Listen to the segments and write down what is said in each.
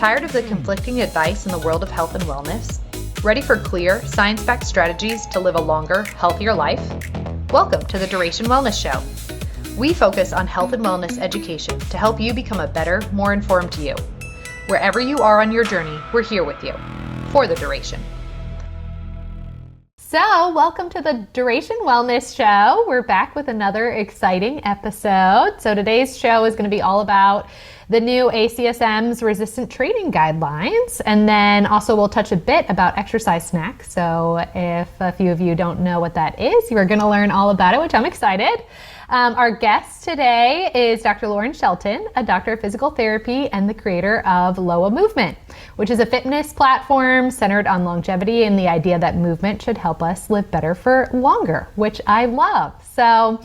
Tired of the conflicting advice in the world of health and wellness? Ready for clear, science-backed strategies to live a longer, healthier life? Welcome to the Duration Wellness Show. We focus on health and wellness education to help you become a better, more informed you. Wherever you are on your journey, we're here with you for the duration. So, welcome to the Duration Wellness Show. We're back with another exciting episode. So today's show is going to be all about the new ACSM's resistant training guidelines. And then also we'll touch a bit about exercise snacks. So if a few of you don't know what that is, you're going to learn all about it, which I'm excited. Our guest today is Dr. Lauren Shelton, a doctor of physical therapy and the creator of LOA Movement, which is a fitness platform centered on longevity and the idea that movement should help us live better for longer, which I love. So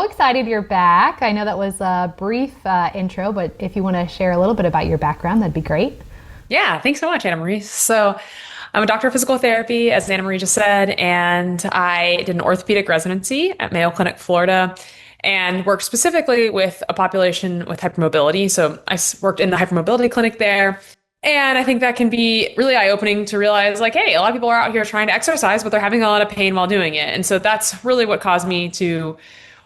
excited you're back. I know that was a brief intro, but if you want to share a little bit about your background, that'd be great. Yeah, thanks so much, Anna Marie. So I'm a doctor of physical therapy, as Anna Marie just said, and I did an orthopedic residency at Mayo Clinic, Florida, and worked specifically with a population with hypermobility. So I worked in the hypermobility clinic there. And I think that can be really eye-opening to realize, like, hey, a lot of people are out here trying to exercise, but they're having a lot of pain while doing it. And so that's really what caused me to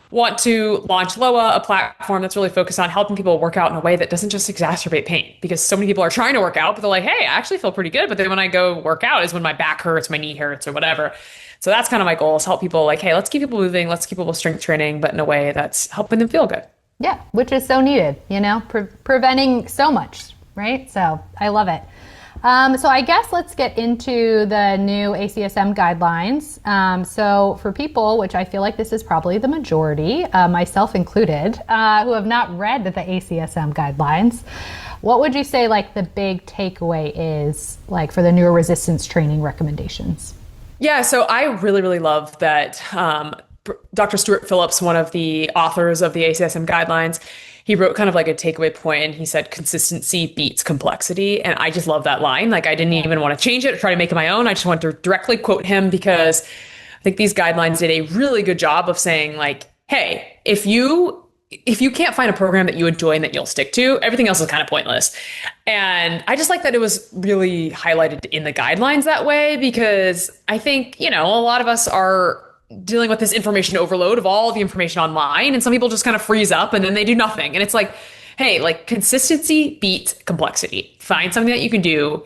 want to launch LOA, a platform that's really focused on helping people work out in a way that doesn't just exacerbate pain. Because so many people are trying to work out, but they're like, hey, I actually feel pretty good. But then when I go work out is when my back hurts, my knee hurts, or whatever. So that's kind of my goal, is help people like, hey, let's keep people moving, let's keep people strength training, but in a way that's helping them feel good. Yeah, which is so needed, preventing so much, right? So I love it. So I guess let's get into the new ACSM guidelines. So for people, which I feel like this is probably the majority, myself included, who have not read the ACSM guidelines, what would you say like the big takeaway is like for the newer resistance training recommendations? Yeah, so I really, really love that Dr. Stuart Phillips, one of the authors of the ACSM guidelines, he wrote kind of like a takeaway point, and he said, consistency beats complexity. And I just love that line. Like, I didn't even want to change it or try to make it my own. I just want to directly quote him, because I think these guidelines did a really good job of saying, like, hey, if you can't find a program that you enjoy and that you'll stick to, everything else is kind of pointless. And I just like that it was really highlighted in the guidelines that way, because I think, a lot of us are dealing with this information overload of all the information online, and some people just kind of freeze up and then they do nothing. And it's like, hey, like, consistency beats complexity. Find something that you can do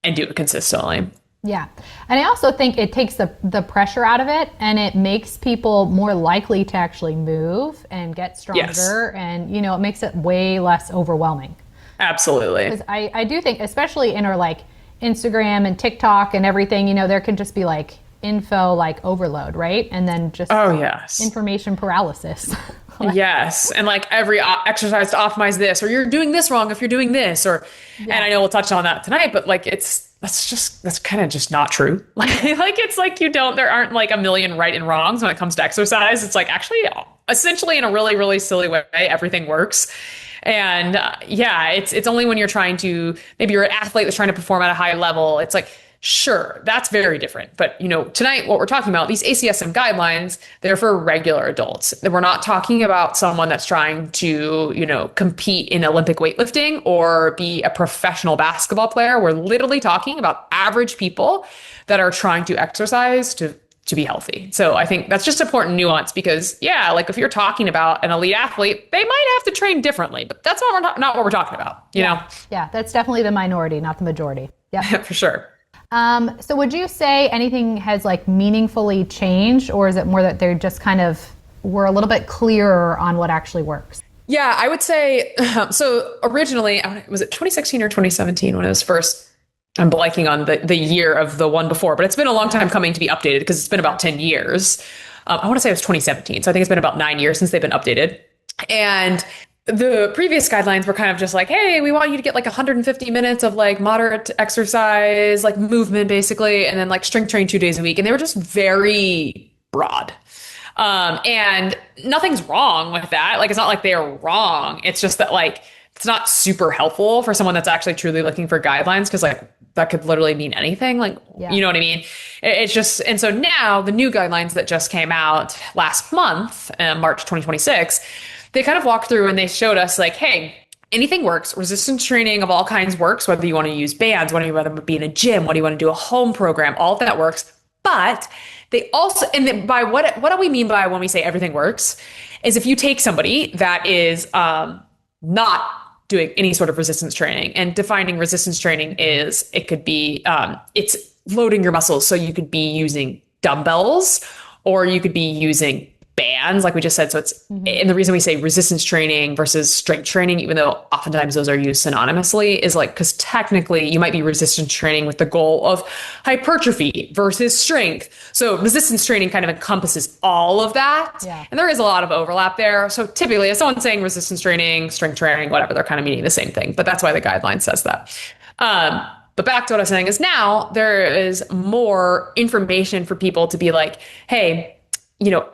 and do it consistently. Yeah. And I also think it takes the pressure out of it, and it makes people more likely to actually move and get stronger. Yes. And, it makes it way less overwhelming. Absolutely. Because I do think, especially in our like Instagram and TikTok and everything, there can just be like info like overload, right? And then just information paralysis. Yes. And like every exercise to optimize this, or you're doing this wrong if you're doing this, or, and I know we'll touch on that tonight, but like that's kind of just not true. Like it's like there aren't like a million right and wrongs when it comes to exercise. It's like actually essentially in a really, really silly way, everything works. And it's only when you're trying to, maybe you're an athlete that's trying to perform at a high level. It's like, sure, that's very different. But, tonight, what we're talking about, these ACSM guidelines, they're for regular adults. We're not talking about someone that's trying to, compete in Olympic weightlifting or be a professional basketball player. We're literally talking about average people that are trying to exercise to be healthy. So I think that's just important nuance, because like if you're talking about an elite athlete, they might have to train differently, but that's not what we're talking about, you know? Yeah, that's definitely the minority, not the majority. Yeah, for sure. So would you say anything has like meaningfully changed, or is it more that they're just kind of were a little bit clearer on what actually works? Yeah, I would say, so originally, was it 2016 or 2017 when it was first, I'm blanking on the year of the one before, but it's been a long time coming to be updated, because it's been about 10 years. I want to say it was 2017. So I think it's been about 9 years since they've been updated. And the previous guidelines were kind of just like, hey, we want you to get like 150 minutes of like moderate exercise, like movement basically, and then like strength train 2 days a week. And they were just very broad. And nothing's wrong with that. Like, it's not like they are wrong. It's just that like, it's not super helpful for someone that's actually truly looking for guidelines, because like that could literally mean anything. Like, you know what I mean? It's just, and so now the new guidelines that just came out last month, March 2026, they kind of walked through and they showed us like, hey, anything works. Resistance training of all kinds works, whether you want to use bands, whether you want to be in a gym, whether you want to do a home program, all of that works. But they also, and by what do we mean by when we say everything works, is if you take somebody that is not doing any sort of resistance training, and defining resistance training is, it could be, it's loading your muscles. So you could be using dumbbells, or you could be using bands, like we just said. So it's, and the reason we say resistance training versus strength training, even though oftentimes those are used synonymously, is like, because technically you might be resistance training with the goal of hypertrophy versus strength. So resistance training kind of encompasses all of that. Yeah. And there is a lot of overlap there. So typically if someone's saying resistance training, strength training, whatever, they're kind of meaning the same thing, but that's why the guideline says that. But back to what I was saying is, now there is more information for people to be like, hey,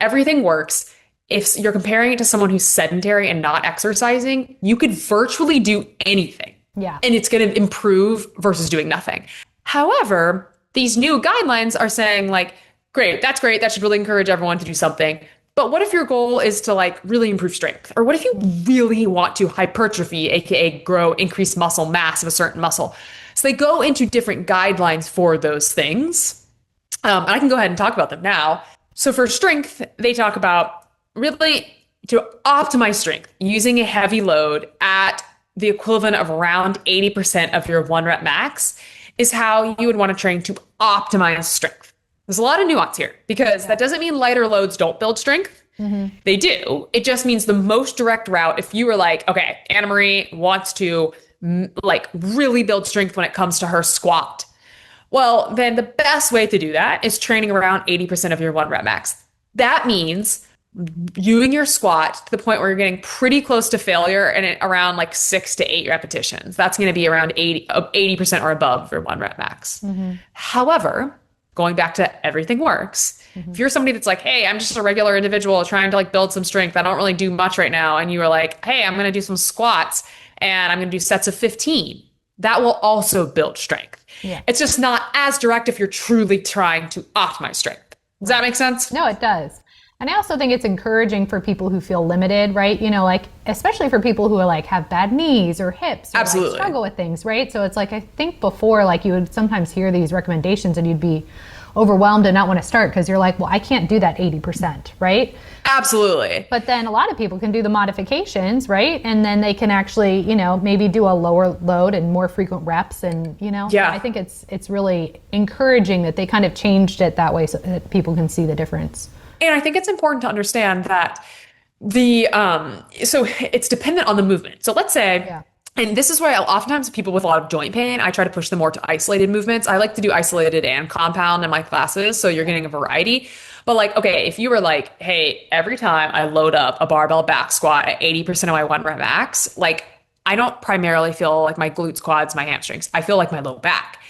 everything works. If you're comparing it to someone who's sedentary and not exercising, you could virtually do anything. Yeah. And it's going to improve versus doing nothing. However, these new guidelines are saying like, great. That should really encourage everyone to do something. But what if your goal is to like really improve strength? Or what if you really want to hypertrophy, AKA grow, increase muscle mass of a certain muscle? So they go into different guidelines for those things. And I can go ahead and talk about them now. So for strength, they talk about really to optimize strength, using a heavy load at the equivalent of around 80% of your 1 rep max is how you would want to train to optimize strength. There's a lot of nuance here, because that doesn't mean lighter loads don't build strength. They do. It just means the most direct route. If you were like, okay, Anna Marie wants to like really build strength when it comes to her squat, well, then the best way to do that is training around 80% of your 1 rep max. That means viewing your squat to the point where you're getting pretty close to failure and at around like 6 to 8 repetitions. That's going to be around 80% or above your 1 rep max. However, going back to everything works, if you're somebody that's like, hey, I'm just a regular individual trying to like build some strength, I don't really do much right now, and you are like, hey, I'm going to do some squats and I'm going to do sets of 15, that will also build strength. Yeah. It's just not as direct if you're truly trying to optimize strength. Does that make sense? No, it does. And I also think it's encouraging for people who feel limited, right? Like, especially for people who are like have bad knees or hips or like struggle with things, right? So it's like, I think before, like you would sometimes hear these recommendations and you'd be overwhelmed and not want to start because you're like, well, I can't do that 80%, right? Absolutely. But then a lot of people can do the modifications, right? And then they can actually, maybe do a lower load and more frequent reps. And, I think it's really encouraging that they kind of changed it that way so that people can see the difference. And I think it's important to understand that so it's dependent on the movement. So let's say, and this is why oftentimes people with a lot of joint pain, I try to push them more to isolated movements. I like to do isolated and compound in my classes, so you're getting a variety. But like, okay, if you were like, hey, every time I load up a barbell back squat at 80% of my 1 rep max, like I don't primarily feel like my glutes, quads, my hamstrings. I feel like my low back.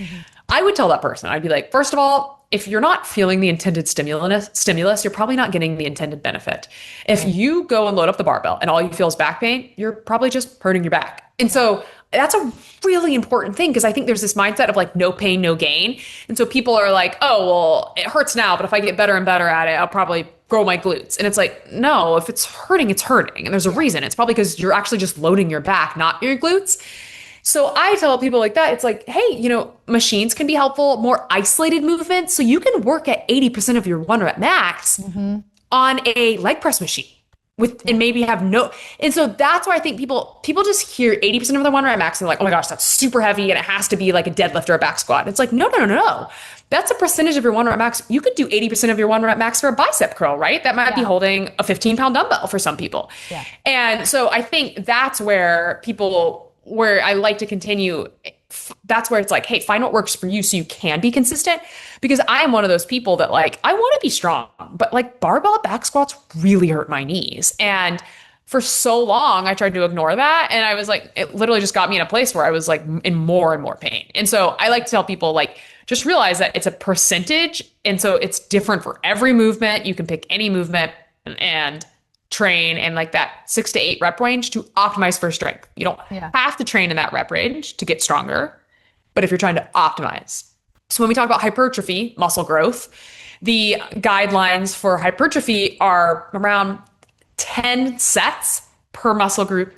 I would tell that person, I'd be like, first of all, if you're not feeling the intended stimulus, you're probably not getting the intended benefit. If you go and load up the barbell and all you feel is back pain, you're probably just hurting your back. And so that's a really important thing, because I think there's this mindset of like no pain, no gain. And so people are like, oh, well, it hurts now, but if I get better and better at it, I'll probably grow my glutes. And it's like, no, if it's hurting, it's hurting. And there's a reason. It's probably because you're actually just loading your back, not your glutes. So I tell people like that, it's like, hey, machines can be helpful, more isolated movements. So you can work at 80% of your 1 rep max on a leg press machine and maybe have and so that's why I think people just hear 80% of the 1 rep max and they're like, oh my gosh, that's super heavy and it has to be like a deadlift or a back squat. It's like, no. That's a percentage of your 1 rep max. You could do 80% of your 1 rep max for a bicep curl, right? That might be holding a 15-pound dumbbell for some people. Yeah. And so I think that's where I like to continue. That's where it's like, hey, find what works for you so you can be consistent. Because I am one of those people that like, I want to be strong, but like barbell back squats really hurt my knees. And for so long, I tried to ignore that. And I was like, it literally just got me in a place where I was like in more and more pain. And so I like to tell people like, just realize that it's a percentage. And so it's different for every movement. You can pick any movement and train in like that 6 to 8 rep range to optimize for strength. You don't have to train in that rep range to get stronger, but if you're trying to optimize. So when we talk about hypertrophy, muscle growth, the guidelines for hypertrophy are around 10 sets per muscle group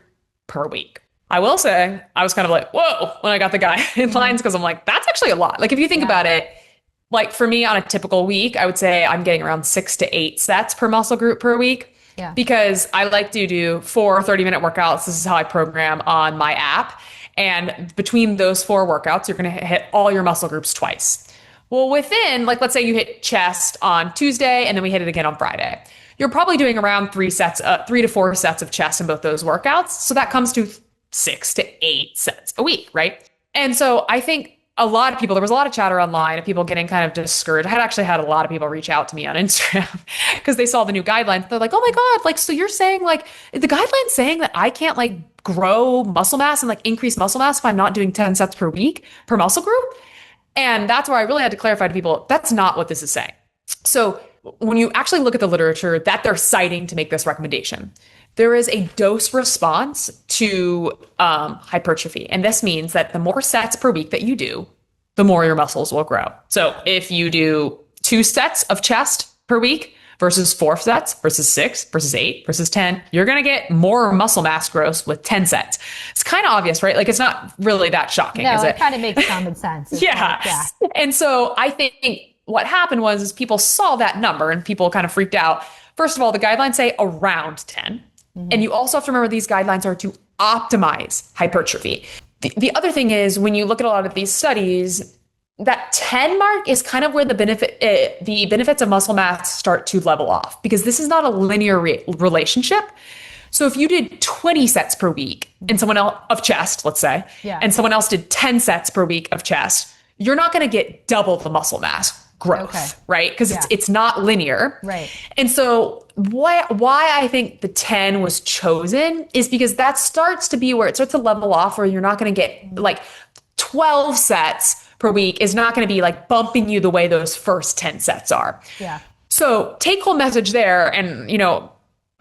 per week. I will say I was kind of like, whoa, when I got the guidelines, because I'm like, that's actually a lot. Like if you think about it, like for me on a typical week, I would say I'm getting around 6 to 8 sets per muscle group per week. Yeah. Because I like to do 4 30-minute workouts. This is how I program on my app. And between those 4 workouts, you're going to hit all your muscle groups twice. Well, within, like, let's say you hit chest on Tuesday and then we hit it again on Friday. You're probably doing around 3 to 4 sets of chest in both those workouts. So that comes to 6 to 8 sets a week, right? And so I think a lot of people, there was a lot of chatter online of people getting kind of discouraged. I had actually had a lot of people reach out to me on Instagram because they saw the new guidelines. They're like, oh my God, like, so you're saying like the guidelines saying that I can't like grow muscle mass and like increase muscle mass if I'm not doing 10 sets per week per muscle group? And that's where I really had to clarify to people, that's not what this is saying. So when you actually look at the literature that they're citing to make this recommendation, there is a dose response to hypertrophy. And this means that the more sets per week that you do, the more your muscles will grow. So if you do 2 sets of chest per week versus 4 sets versus 6 versus 8 versus 10, you're going to get more muscle mass growth with 10 sets. It's kind of obvious, right? Like it's not really that shocking, No, is it it? kind of makes common sense. Yeah. And so I think what happened was is people saw that number and people kind of freaked out. First of all, the guidelines say around 10. And you also have to remember these guidelines are to optimize hypertrophy. The other thing is when you look at a lot of these studies, that 10 mark is kind of where the benefits of muscle mass start to level off because this is not a linear relationship. So if you did 20 sets per week and someone else of chest, let's say, and someone else did 10 sets per week of chest, you're not going to get double the muscle mass growth, right? Because it's not linear. Right. And so why I think the 10 was chosen is because that starts to be where it starts to level off where you're not going to get like 12 sets per week is not going to be like bumping you the way those first 10 sets are. Yeah. So take home message there. And, you know,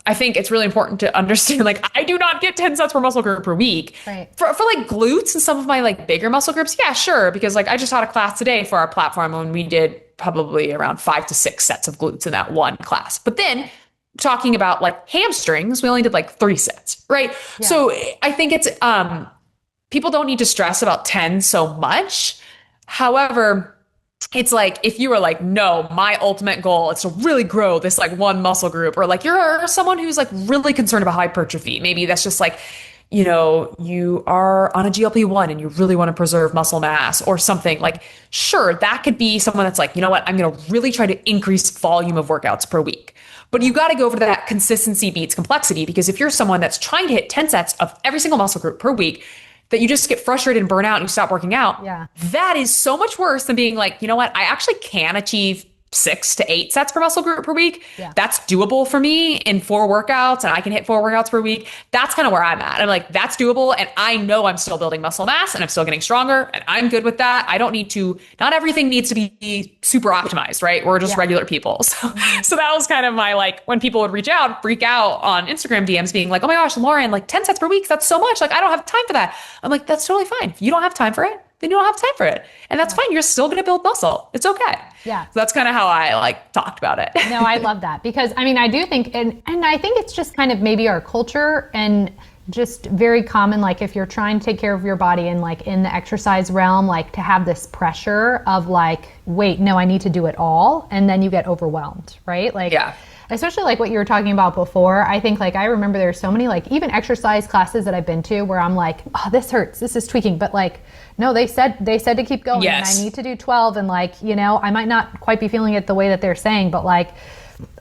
I think it's really important to understand, like, I do not get 10 sets per muscle group per week. Right. For like glutes and some of my like bigger muscle groups. Yeah, sure. Because like I just had a class today for our platform when we did probably around 5 to 6 sets of glutes in that one class. But then talking about like hamstrings, we only did like 3 sets, right? Yeah. So I think it's, people don't need to stress about 10 so much. However, it's like, if you were like, no, my ultimate goal is to really grow this like one muscle group, or like you're someone who's like really concerned about hypertrophy. Maybe that's just like, you know, you are on a GLP-1 and you really want to preserve muscle mass or something like, sure, that could be someone that's like, you know what, I'm going to really try to increase volume of workouts per week. But you got to go for that consistency beats complexity, because if you're someone that's trying to hit 10 sets of every single muscle group per week, that you just get frustrated and burn out and you stop working out. Yeah. That is so much worse than being like, you know what, I actually can achieve 6 to 8 sets per muscle group per week. Yeah. That's doable for me in 4 workouts, and I can hit 4 workouts per week. That's kind of where I'm at. I'm like, that's doable. And I know I'm still building muscle mass and I'm still getting stronger, and I'm good with that. I don't need to, not everything needs to be super optimized, right? We're just regular people. So that was kind of my, like, when people would reach out, freak out on Instagram DMs being like, oh my gosh, Lauren, like 10 sets per week, that's so much. Like, I don't have time for that. I'm like, that's totally fine. If you don't have time for it, then you don't have time for it. And that's fine. You're still going to build muscle. It's okay. Yeah. So that's kind of how I like talked about it. No, I love that, because I mean, I do think, and I think it's just kind of maybe our culture and just very common, like if you're trying to take care of your body and like in the exercise realm, like to have this pressure of like, wait, no, I need to do it all. And then you get overwhelmed, right? Like, yeah. Especially like what you were talking about before. I think like, I remember there's so many like even exercise classes that I've been to where I'm like, oh, this hurts, this is tweaking. But like, no, they said to keep going. Yes. And I need to do 12. And like, you know, I might not quite be feeling it the way that they're saying, but like,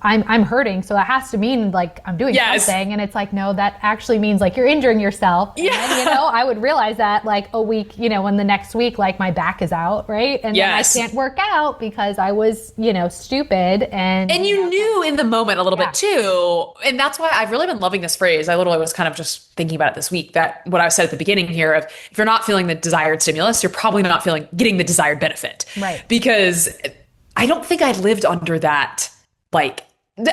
I'm hurting, so that has to mean like I'm doing something. And it's like, no, that actually means like you're injuring yourself. And then, you know, I would realize that like a week, you know, when the next week, like my back is out, right? And then I can't work out because I was, you know, stupid. And you knew in the moment a little bit too. And that's why I've really been loving this phrase. I literally was kind of just thinking about it this week, that what I said at the beginning here of, if you're not feeling the desired stimulus, you're probably not getting the desired benefit. Right. Because I don't think I lived under that like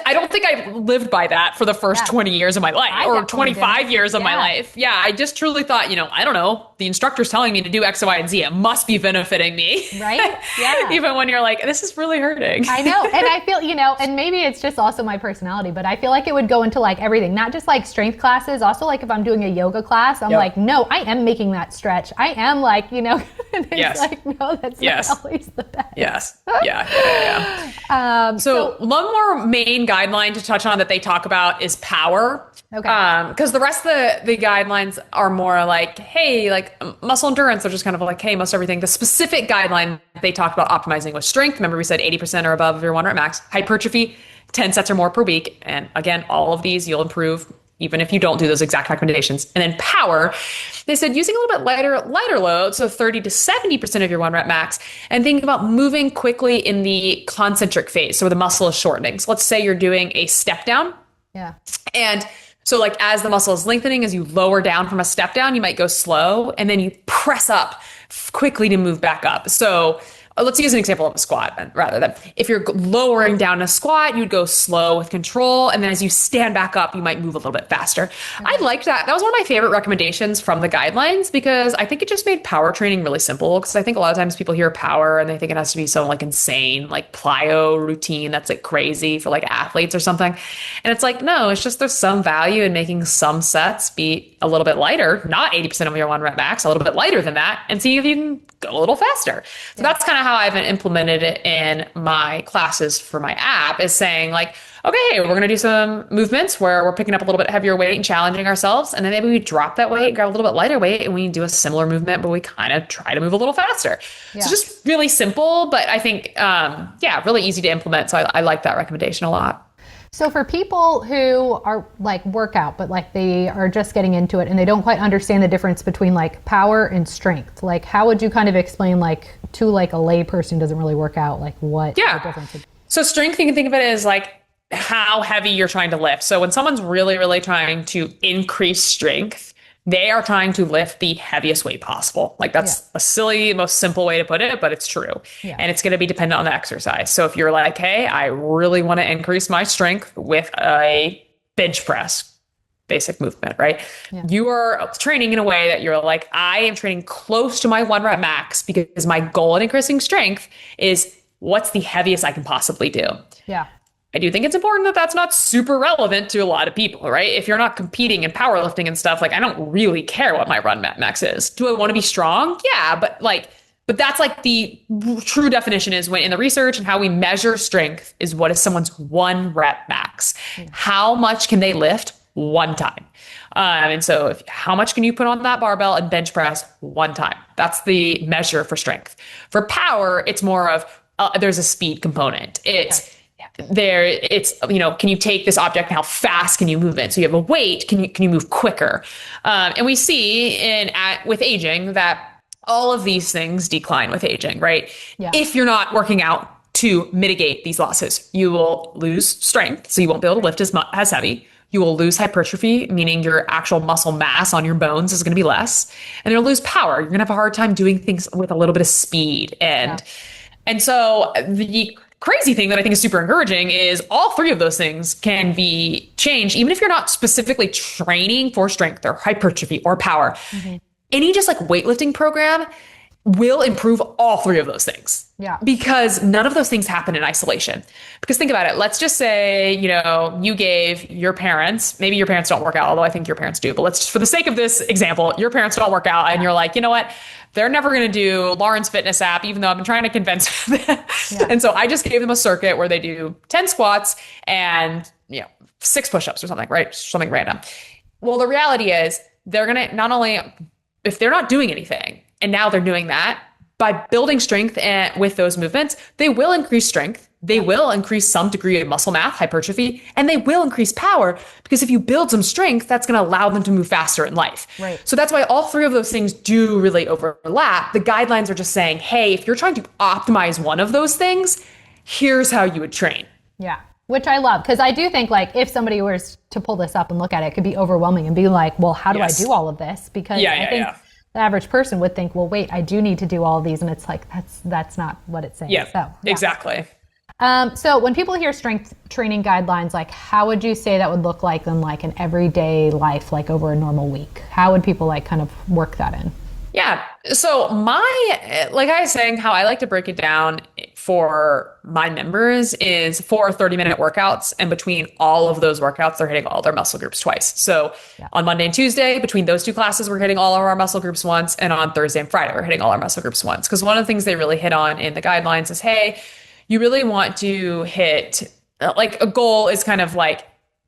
I don't think I lived by that for the first 20 years of my life or 25 years of my life. Yeah. I just truly thought, I don't know, the instructor's telling me to do X, Y, and Z. It must be benefiting me. Right? Yeah. Even when you're like, this is really hurting. I know. And I feel, and maybe it's just also my personality, but I feel like it would go into like everything, not just like strength classes. Also, like if I'm doing a yoga class, I'm like, no, I am making that stretch. I am like, and it's Yes. like, no, that's not always the best. Yes. Yeah. So one more main guideline to touch on that they talk about is power. Okay. Because the rest of the guidelines are more like, hey, like muscle endurance, they're just kind of like, hey, most everything. The specific guideline they talked about optimizing with strength. Remember we said 80% or above of your 1 rep max. Hypertrophy, 10 sets or more per week. And again, all of these you'll improve even if you don't do those exact recommendations. And then power, they said using a little bit lighter load, so 30 to 70% of your 1 rep max, and think about moving quickly in the concentric phase, so where the muscle is shortening. So let's say you're doing a step down. Yeah. And so like as the muscle is lengthening, as you lower down from a step down, you might go slow, and then you press up quickly to move back up. So let's use an example of a squat rather than if you're lowering down a squat, you'd go slow with control. And then as you stand back up, you might move a little bit faster. I liked that. That was one of my favorite recommendations from the guidelines because I think it just made power training really simple. Because I think a lot of times people hear power and they think it has to be so like insane, like plyo routine that's like crazy for like athletes or something. And it's like, no, it's just there's some value in making some sets be a little bit lighter, not 80% of your 1 rep max, a little bit lighter than that, and see if you can go a little faster. So that's kind of how I've implemented it in my classes for my app, is saying like, okay, we're going to do some movements where we're picking up a little bit heavier weight and challenging ourselves. And then maybe we drop that weight, grab a little bit lighter weight, and we do a similar movement, but we kind of try to move a little faster. Yeah. So just really simple, but I think, really easy to implement. So I like that recommendation a lot. So for people who are like workout, but like they are just getting into it and they don't quite understand the difference between like power and strength, like how would you kind of explain like to like a lay person who doesn't really work out, like what the difference is? So strength, you can think of it as like how heavy you're trying to lift. So when someone's really, really trying to increase strength, they are trying to lift the heaviest weight possible. Like that's a silly, most simple way to put it, but it's true. Yeah. And it's going to be dependent on the exercise. So if you're like, hey, I really want to increase my strength with a bench press, basic movement, right? Yeah. You are training in a way that you're like, I am training close to my 1 rep max because my goal in increasing strength is what's the heaviest I can possibly do. Yeah. I do think it's important that that's not super relevant to a lot of people, right? If you're not competing in powerlifting and stuff, like I don't really care what my run max is. Do I want to be strong? Yeah, but that's like the true definition is when in the research and how we measure strength is what is someone's 1 rep max. How much can they lift one time? And so how much can you put on that barbell and bench press one time? That's the measure for strength. For power, it's more of there's a speed component. Can you take this object and how fast can you move it? So you have a weight, can you move quicker? And we see with aging that all of these things decline with aging, right? Yeah. If you're not working out to mitigate these losses, you will lose strength. So you won't be able to lift as heavy. You will lose hypertrophy, meaning your actual muscle mass on your bones is going to be less. And you'll lose power. You're going to have a hard time doing things with a little bit of speed. And so the crazy thing that I think is super encouraging is all 3 of those things can be changed, even if you're not specifically training for strength or hypertrophy or power. Mm-hmm. Any just like weightlifting program will improve all 3 of those things. Yeah. Because none of those things happen in isolation. Because think about it. Let's just say, you gave your parents, maybe your parents don't work out, although I think your parents do, but let's just, for the sake of this example, your parents don't work out and you're like, you know what? They're never going to do Lauren's fitness app, even though I've been trying to convince them. And so I just gave them a circuit where they do 10 squats and 6 push-ups or something, right? Something random. Well, the reality is they're going to not only, if they're not doing anything, and now they're doing that, by building strength with those movements, they will increase strength. They will increase some degree of muscle mass, hypertrophy, and they will increase power because if you build some strength, that's going to allow them to move faster in life. Right. So that's why all 3 of those things do really overlap. The guidelines are just saying, hey, if you're trying to optimize one of those things, here's how you would train. Yeah. Which I love, because I do think like if somebody was to pull this up and look at it, it could be overwhelming and be like, well, how do I do all of this? Because I think the average person would think, well, wait, I do need to do all of these. And it's like, that's not what it's saying. Yeah, exactly. So when people hear strength training guidelines, like how would you say that would look like in like an everyday life, like over a normal week? How would people like kind of work that in? Yeah. So like I was saying, how I like to break it down for my members is 4 30-minute workouts. And between all of those workouts, they're hitting all their muscle groups twice. So on Monday and Tuesday, between those two classes, we're hitting all of our muscle groups once. And on Thursday and Friday, we're hitting all our muscle groups once. Because one of the things they really hit on in the guidelines is, hey, you really want to hit, like a goal is kind of like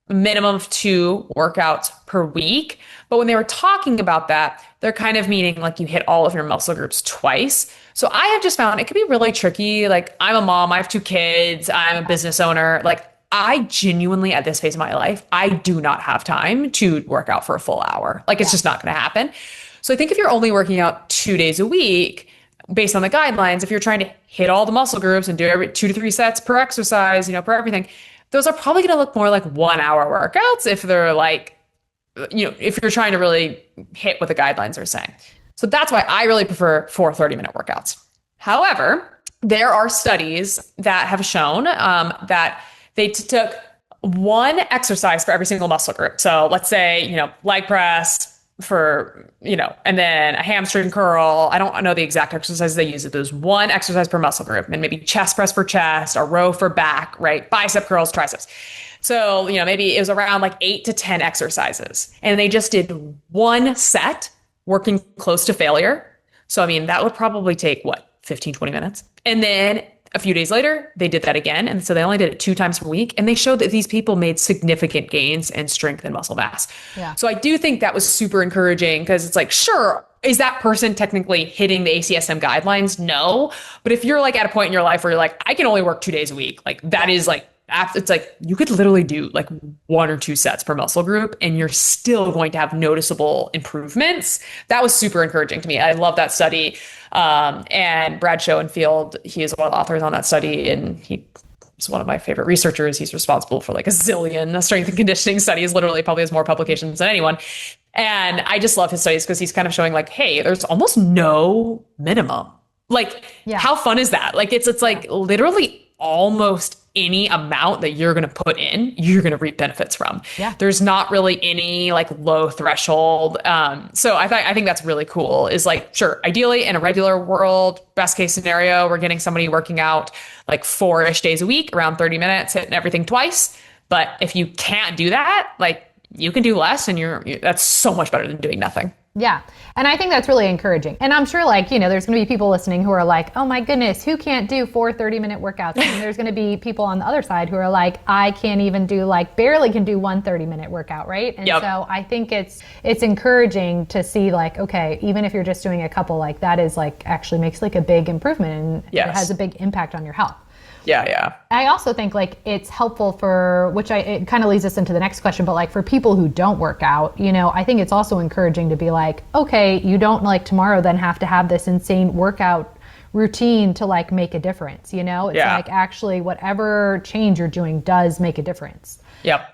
minimum of 2 workouts per week. But when they were talking about that, they're kind of meaning like you hit all of your muscle groups twice. So I have just found it could be really tricky. Like I'm a mom, I have 2 kids, I'm a business owner. Like I genuinely at this phase of my life, I do not have time to work out for a full hour. Like it's just not going to happen. So I think if you're only working out 2 days a week, based on the guidelines, if you're trying to hit all the muscle groups and do every 2 to 3 sets per exercise, per everything, those are probably going to look more like 1 hour workouts if they're like, if you're trying to really hit what the guidelines are saying. So that's why I really prefer 4 30-minute workouts. However, there are studies that have shown that they took one exercise for every single muscle group. So let's say, leg press for, and then a hamstring curl. I don't know the exact exercises they use. There's one exercise per muscle group, and maybe chest press for chest, a row for back, right? Bicep curls, triceps. So, maybe it was around like 8 to 10 exercises, and they just did one set working close to failure. So, that would probably take 15, 20 minutes. And then a few days later, they did that again. And so they only did it 2 times per week. And they showed that these people made significant gains in strength and muscle mass. Yeah. So I do think that was super encouraging because it's like, sure, is that person technically hitting the ACSM guidelines? No. But if you're like at a point in your life where you're like, I can only work 2 days a week, like that is like, it's like you could literally do like 1 or 2 sets per muscle group and you're still going to have noticeable improvements. That was super encouraging to me. I love that study. And Brad Schoenfield, he is one of the authors on that study, and he's one of my favorite researchers. He's responsible for like a zillion strength and conditioning studies, literally probably has more publications than anyone. And I just love his studies because he's kind of showing like, hey, there's almost no minimum. Like, how fun is that? Like, it's like literally almost any amount that you're going to put in, you're going to reap benefits from. Yeah. There's not really any like low threshold. So I think that's really cool is like, sure, ideally in a regular world, best case scenario, we're getting somebody working out like 4-ish days a week, around 30 minutes, hitting everything twice. But if you can't do that, like you can do less, and that's so much better than doing nothing. Yeah. And I think that's really encouraging. And I'm sure like, there's going to be people listening who are like, oh my goodness, who can't do 4 30-minute workouts? And there's going to be people on the other side who are like, I can't even do barely can do 1 30-minute workout. Right. And so I think it's encouraging to see like, okay, even if you're just doing a couple, like that is like actually makes like a big improvement, and it has a big impact on your health. Yeah. I also think like it's helpful for, it kind of leads us into the next question, but like for people who don't work out, I think it's also encouraging to be like, okay, you don't like tomorrow then have to have this insane workout routine to like make a difference. It's like actually whatever change you're doing does make a difference. Yep.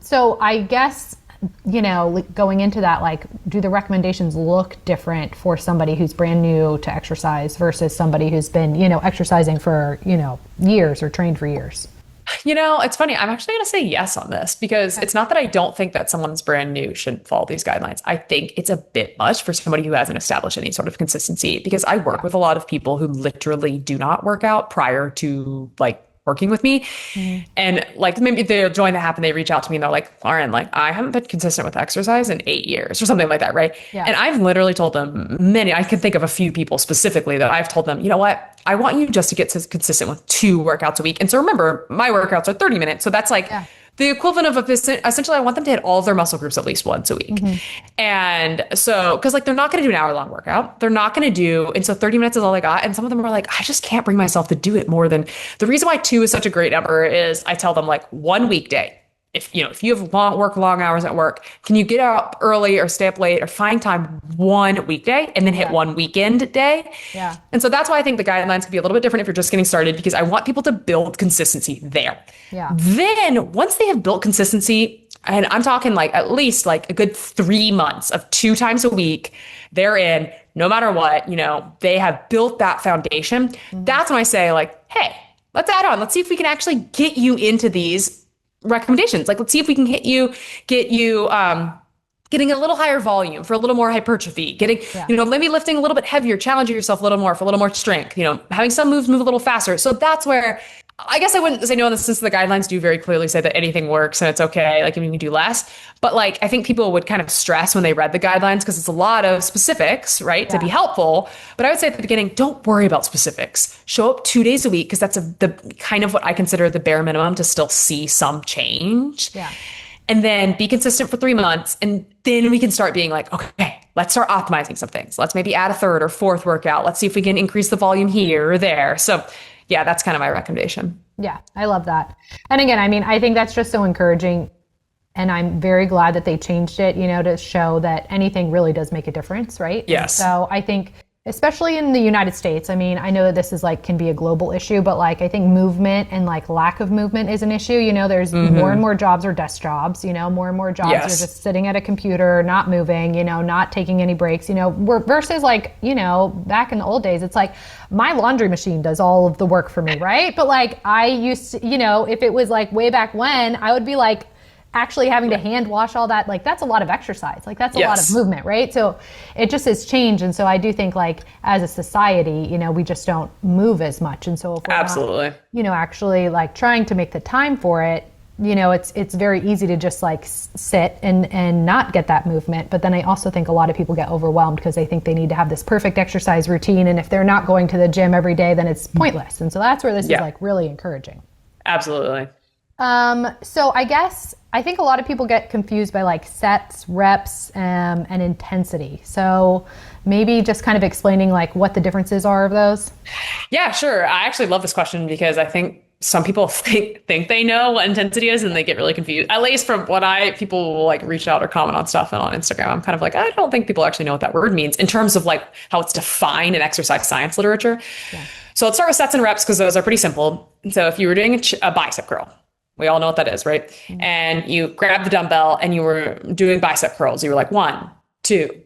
So I guess, going into that, like, do the recommendations look different for somebody who's brand new to exercise versus somebody who's been, exercising for, years or trained for years? It's funny. I'm actually going to say yes on this because it's not that I don't think that someone's brand new shouldn't follow these guidelines. I think it's a bit much for somebody who hasn't established any sort of consistency, because I work with a lot of people who literally do not work out prior to like working with me. And like maybe they'll join the app and they reach out to me and they're like, Lauren, like I haven't been consistent with exercise in 8 years or something like that. Right. Yeah. And I've literally told them I can think of a few people specifically that I've told them, you know what, I want you just to get consistent with 2 workouts a week. And so remember, my workouts are 30 minutes. So that's like the equivalent of essentially I want them to hit all of their muscle groups at least once a week. And so, because like they're not going to do an hour-long workout. They're not going to do, and so 30 minutes is all they got. And some of them are like, I just can't bring myself to do it more than, the reason why 2 is such a great number is I tell them like 1 weekday. If you have long hours at work, can you get up early or stay up late or find time 1 weekday and then hit 1 weekend day? Yeah. And so that's why I think the guidelines could be a little bit different if you're just getting started, because I want people to build consistency there. Yeah. Then once they have built consistency, and I'm talking like at least like a good 3 months of 2 times a week, they're in, no matter what, they have built that foundation. That's when I say like, hey, let's add on. Let's see if we can actually get you into these recommendations. Like, let's see if we can get you getting a little higher volume for a little more hypertrophy, getting, maybe lifting a little bit heavier, challenging yourself a little more for a little more strength, having some moves move a little faster. So that's where I guess I wouldn't say no in the sense that the guidelines do very clearly say that anything works and it's okay. Like, you can do less. But like, I think people would kind of stress when they read the guidelines because it's a lot of specifics, right? To be helpful. But I would say at the beginning, don't worry about specifics. Show up 2 days a week because that's the kind of what I consider the bare minimum to still see some change. Yeah. And then be consistent for 3 months. And then we can start being like, okay, let's start optimizing some things. Let's maybe add a third or fourth workout. Let's see if we can increase the volume here or there. So yeah, that's kind of my recommendation. Yeah, I love that. And again, I mean, I think that's just so encouraging. And I'm very glad that they changed it, to show that anything really does make a difference, right? Yes. And so I think, especially in the United States, I mean, I know that this is can be a global issue, but I think movement and lack of movement is an issue. there's more and more jobs are desk jobs, more and more jobs are just sitting at a computer, not moving, not taking any breaks, versus back in the old days, it's my laundry machine does all of the work for me, right? But I used to, if it was way back when, I would be actually having to hand wash all that, that's a lot of exercise. That's a lot of movement, right? So it just has changed. And so I do think as a society, we just don't move as much. And so if we're absolutely not, actually trying to make the time for it, it's very easy to just sit and not get that movement. But then I also think a lot of people get overwhelmed because they think they need to have this perfect exercise routine. And if they're not going to the gym every day, then it's pointless. And so that's where this is really encouraging. Absolutely. So I think a lot of people get confused by sets, reps, and intensity. So maybe just kind of explaining what the differences are of those. Yeah, sure. I actually love this question because I think some people think they know what intensity is and they get really confused. At least from what people will reach out or comment on stuff and on Instagram. I'm kind of I don't think people actually know what that word means in terms of how it's defined in exercise science literature. Yeah. So let's start with sets and reps because those are pretty simple. So if you were doing a bicep curl, we all know what that is, right? Mm-hmm. And you grabbed the dumbbell and you were doing bicep curls. You were 1, 2,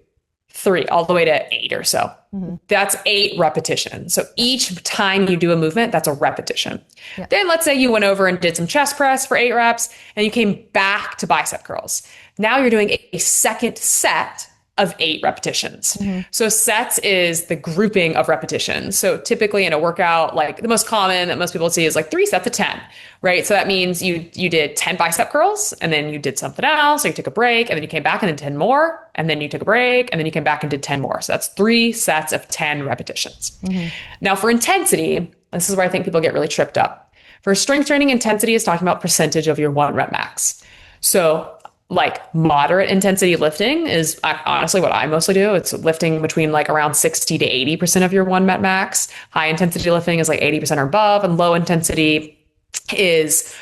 3, all the way to 8 or so. Mm-hmm. That's 8 repetitions. So each time you do a movement, that's a repetition. Yeah. Then let's say you went over and did some chest press for 8 reps and you came back to bicep curls. Now you're doing a second set of 8 repetitions. Mm-hmm. So sets is the grouping of repetitions. So typically in a workout, the most common that most people see is 3 sets of 10, right? So that means you did 10 bicep curls and then you did something else, or you took a break and then you came back and did 10 more, and then you took a break and then you came back and did 10 more. So that's 3 sets of 10 repetitions. Mm-hmm. Now for intensity, this is where I think people get really tripped up. For strength training, intensity is talking about percentage of your 1 rep max. So moderate intensity lifting is honestly what I mostly do. It's lifting between around 60 to 80% of your 1 rep max. High intensity lifting is 80% or above, and low intensity is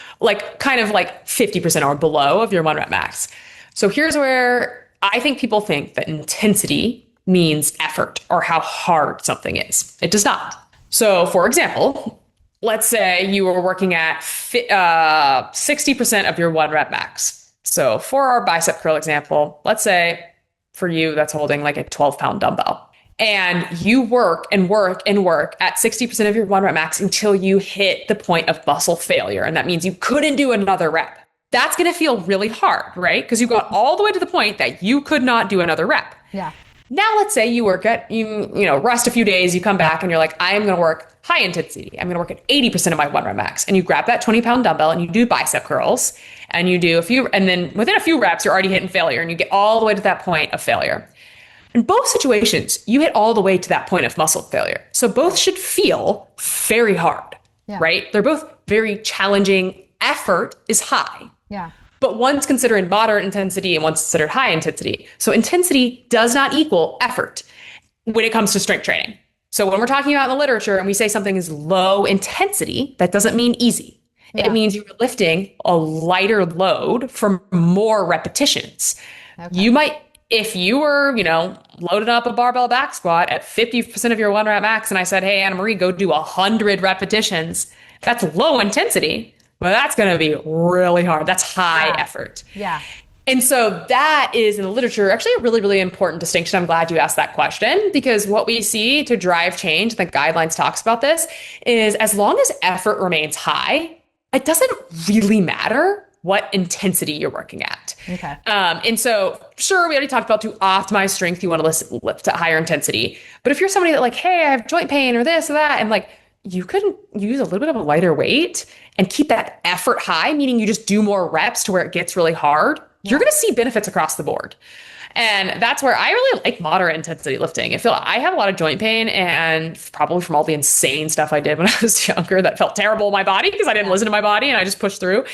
kind of 50% or below of your 1 rep max. So here's where I think people think that intensity means effort or how hard something is. It does not. So for example, let's say you were working at 60% of your 1 rep max. So for our bicep curl example, let's say for you, that's holding a 12-pound dumbbell. And you work and work and work at 60% of your 1 rep max until you hit the point of muscle failure. And that means you couldn't do another rep. That's going to feel really hard, right? Because you got all the way to the point that you could not do another rep. Yeah. Now let's say you work rest a few days, you come back and you're I am going to work high intensity. I'm going to work at 80% of my 1 rep max. And you grab that 20-pound dumbbell and you do bicep curls and you do a few, and then within a few reps, you're already hitting failure and you get all the way to that point of failure. In both situations, you hit all the way to that point of muscle failure. So both should feel very hard, right? They're both very challenging. Effort is high. Yeah. But one's considered moderate intensity and one's considered high intensity. So intensity does not equal effort when it comes to strength training. So when we're talking about in the literature and we say something is low intensity, that doesn't mean easy. Yeah. It means you're lifting a lighter load for more repetitions. Okay. You might, if you were, loading up a barbell back squat at 50% of your 1 rep max, and I said, hey, Anna Marie, go do 100 repetitions, that's low intensity. But that's going to be really hard. That's high effort. Yeah. And so that is in the literature actually a really, really important distinction. I'm glad you asked that question because what we see to drive change, the guidelines talks about this, is as long as effort remains high, it doesn't really matter what intensity you're working at. Okay. And so, sure, we already talked about to optimize strength, you want to lift at higher intensity. But if you're somebody that like, hey, I have joint pain or this or that, and like, you could use a little bit of a lighter weight and keep that effort high, meaning you just do more reps to where it gets really hard. You're going to see benefits across the board. And that's where I really like moderate intensity lifting. I have a lot of joint pain and probably from all the insane stuff I did when I was younger that felt terrible in my body because I didn't listen to my body and I just pushed through.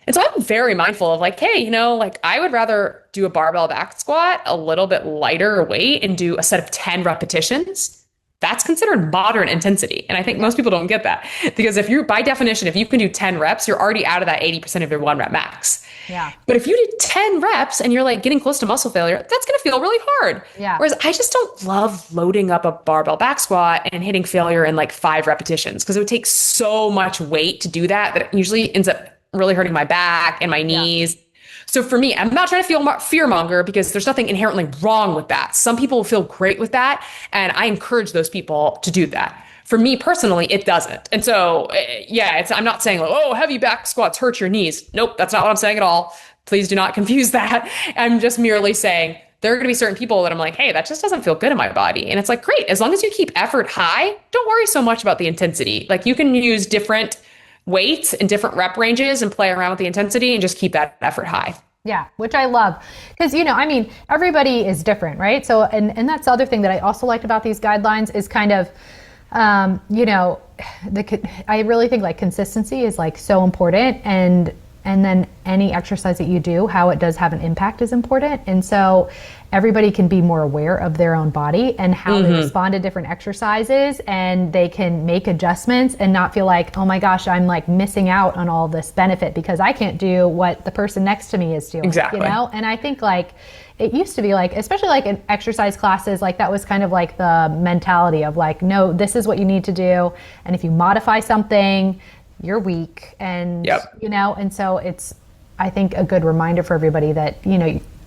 And so I'm very mindful of like, hey, like I would rather do a barbell back squat, a little bit lighter weight and do a set of 10 repetitions. That's considered moderate intensity. And I think most people don't get that because by definition, if you can do 10 reps, you're already out of that 80% of your 1 rep max. Yeah. But if you did 10 reps and you're like getting close to muscle failure, that's going to feel really hard. Yeah. Whereas I just don't love loading up a barbell back squat and hitting failure in like 5 repetitions because it would take so much weight to do that it usually ends up really hurting my back and my knees. Yeah. So for me, I'm not trying to feel fearmonger because there's nothing inherently wrong with that. Some people feel great with that. And I encourage those people to do that. For me personally, it doesn't. And so, I'm not saying like, oh, heavy back squats hurt your knees. Nope, that's not what I'm saying at all. Please do not confuse that. I'm just merely saying there are going to be certain people that I'm like, hey, that just doesn't feel good in my body. And it's like, great. As long as you keep effort high, don't worry so much about the intensity. Like you can use different weights and different rep ranges and play around with the intensity and just keep that effort high. Yeah, which I love because, everybody is different, right? So, and that's the other thing that I also liked about these guidelines is kind of, I really think like consistency is like so important and then any exercise that you do, how it does have an impact is important. And so everybody can be more aware of their own body and how they respond to different exercises and they can make adjustments and not feel like, oh my gosh, I'm like missing out on all this benefit because I can't do what the person next to me is doing. Exactly. And I think like it used to be like, especially like in exercise classes, like that was kind of like the mentality of like, no, this is what you need to do. And if you modify something, you're weak. And, and so it's, I think, a good reminder for everybody that,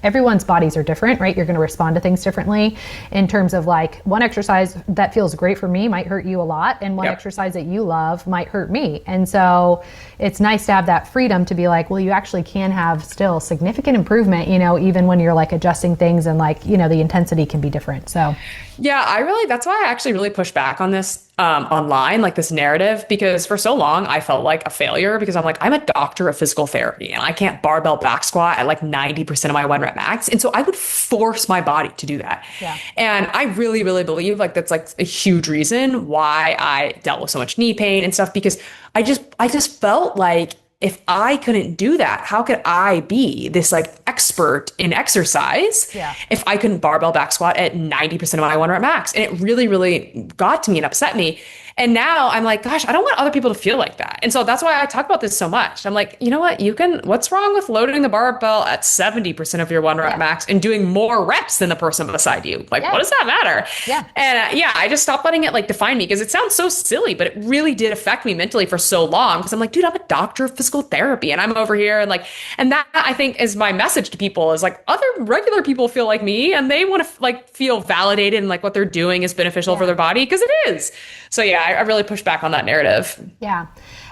everyone's bodies are different, right? You're going to respond to things differently in terms of like one exercise that feels great for me might hurt you a lot. And one exercise that you love might hurt me. And so it's nice to have that freedom to be like, well, you actually can have still significant improvement, even when you're like adjusting things and like, the intensity can be different. So that's why I actually really push back on this online, like this narrative, because for so long I felt like a failure because I'm like, I'm a doctor of physical therapy and I can't barbell back squat at like 90% of my 1 rep max. And so I would force my body to do that. Yeah. And I really, really believe like that's like a huge reason why I dealt with so much knee pain and stuff, because I just felt like if I couldn't do that, how could I be this like expert in exercise if I couldn't barbell back squat at 90% of my 1 rep max? And it really, really got to me and upset me. And now I'm like, gosh, I don't want other people to feel like that. And so that's why I talk about this so much. I'm like, you know what? What's wrong with loading the barbell at 70% of your 1 rep max and doing more reps than the person beside you? Like, what does that matter? Yeah. And I just stopped letting it like define me because it sounds so silly, but it really did affect me mentally for so long. Because I'm like, dude, I'm a doctor of physical therapy and I'm over here. And that I think is my message to people is like other regular people feel like me and they want to like feel validated and like what they're doing is beneficial for their body because it is. So I really push back on that narrative. Yeah.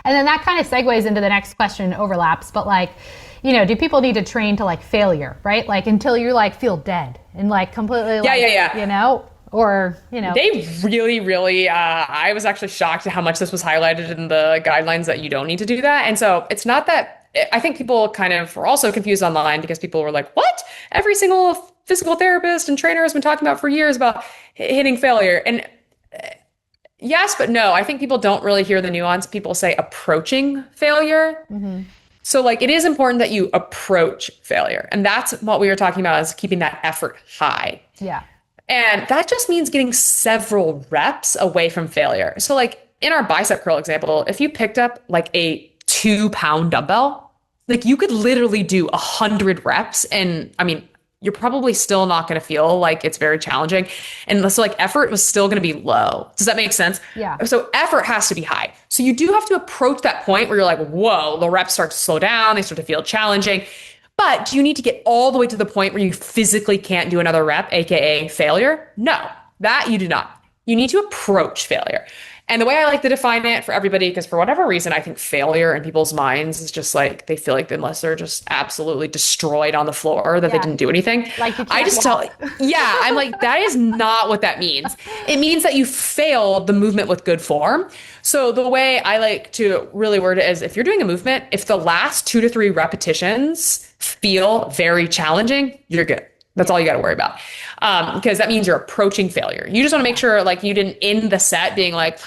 And then that kind of segues into the next question, overlaps, but like, do people need to train to like failure, right? Like until you like feel dead and like completely like, or, They really, really, I was actually shocked at how much this was highlighted in the guidelines that you don't need to do that. And so it's not that, I think people kind of were also confused online because people were like, what? Every single physical therapist and trainer has been talking about for years about hitting failure. And yes, but no, I think people don't really hear the nuance. People say approaching failure. Mm-hmm. So like, it is important that you approach failure. And that's what we were talking about is keeping that effort high. Yeah. And that just means getting several reps away from failure. So like in our bicep curl example, if you picked up like a 2-pound dumbbell, like you could literally do 100 reps. And I mean, you're probably still not going to feel like it's very challenging. And so like effort was still going to be low. Does that make sense? Yeah. So effort has to be high. So you do have to approach that point where you're like, whoa, the reps start to slow down. They start to feel challenging. But do you need to get all the way to the point where you physically can't do another rep, AKA failure? No, that you do not. You need to approach failure. And the way I like to define it for everybody, because for whatever reason, I think failure in people's minds is just like, they feel like unless they're just absolutely destroyed on the floor, that they didn't do anything. Like you can't I just tell, I'm like, that is not what that means. It means that you failed the movement with good form. So the way I like to really word it is, if you're doing a movement, if the last 2 to 3 repetitions feel very challenging, you're good. That's all you got to worry about. Because that means you're approaching failure. You just want to make sure like you didn't end the set being like,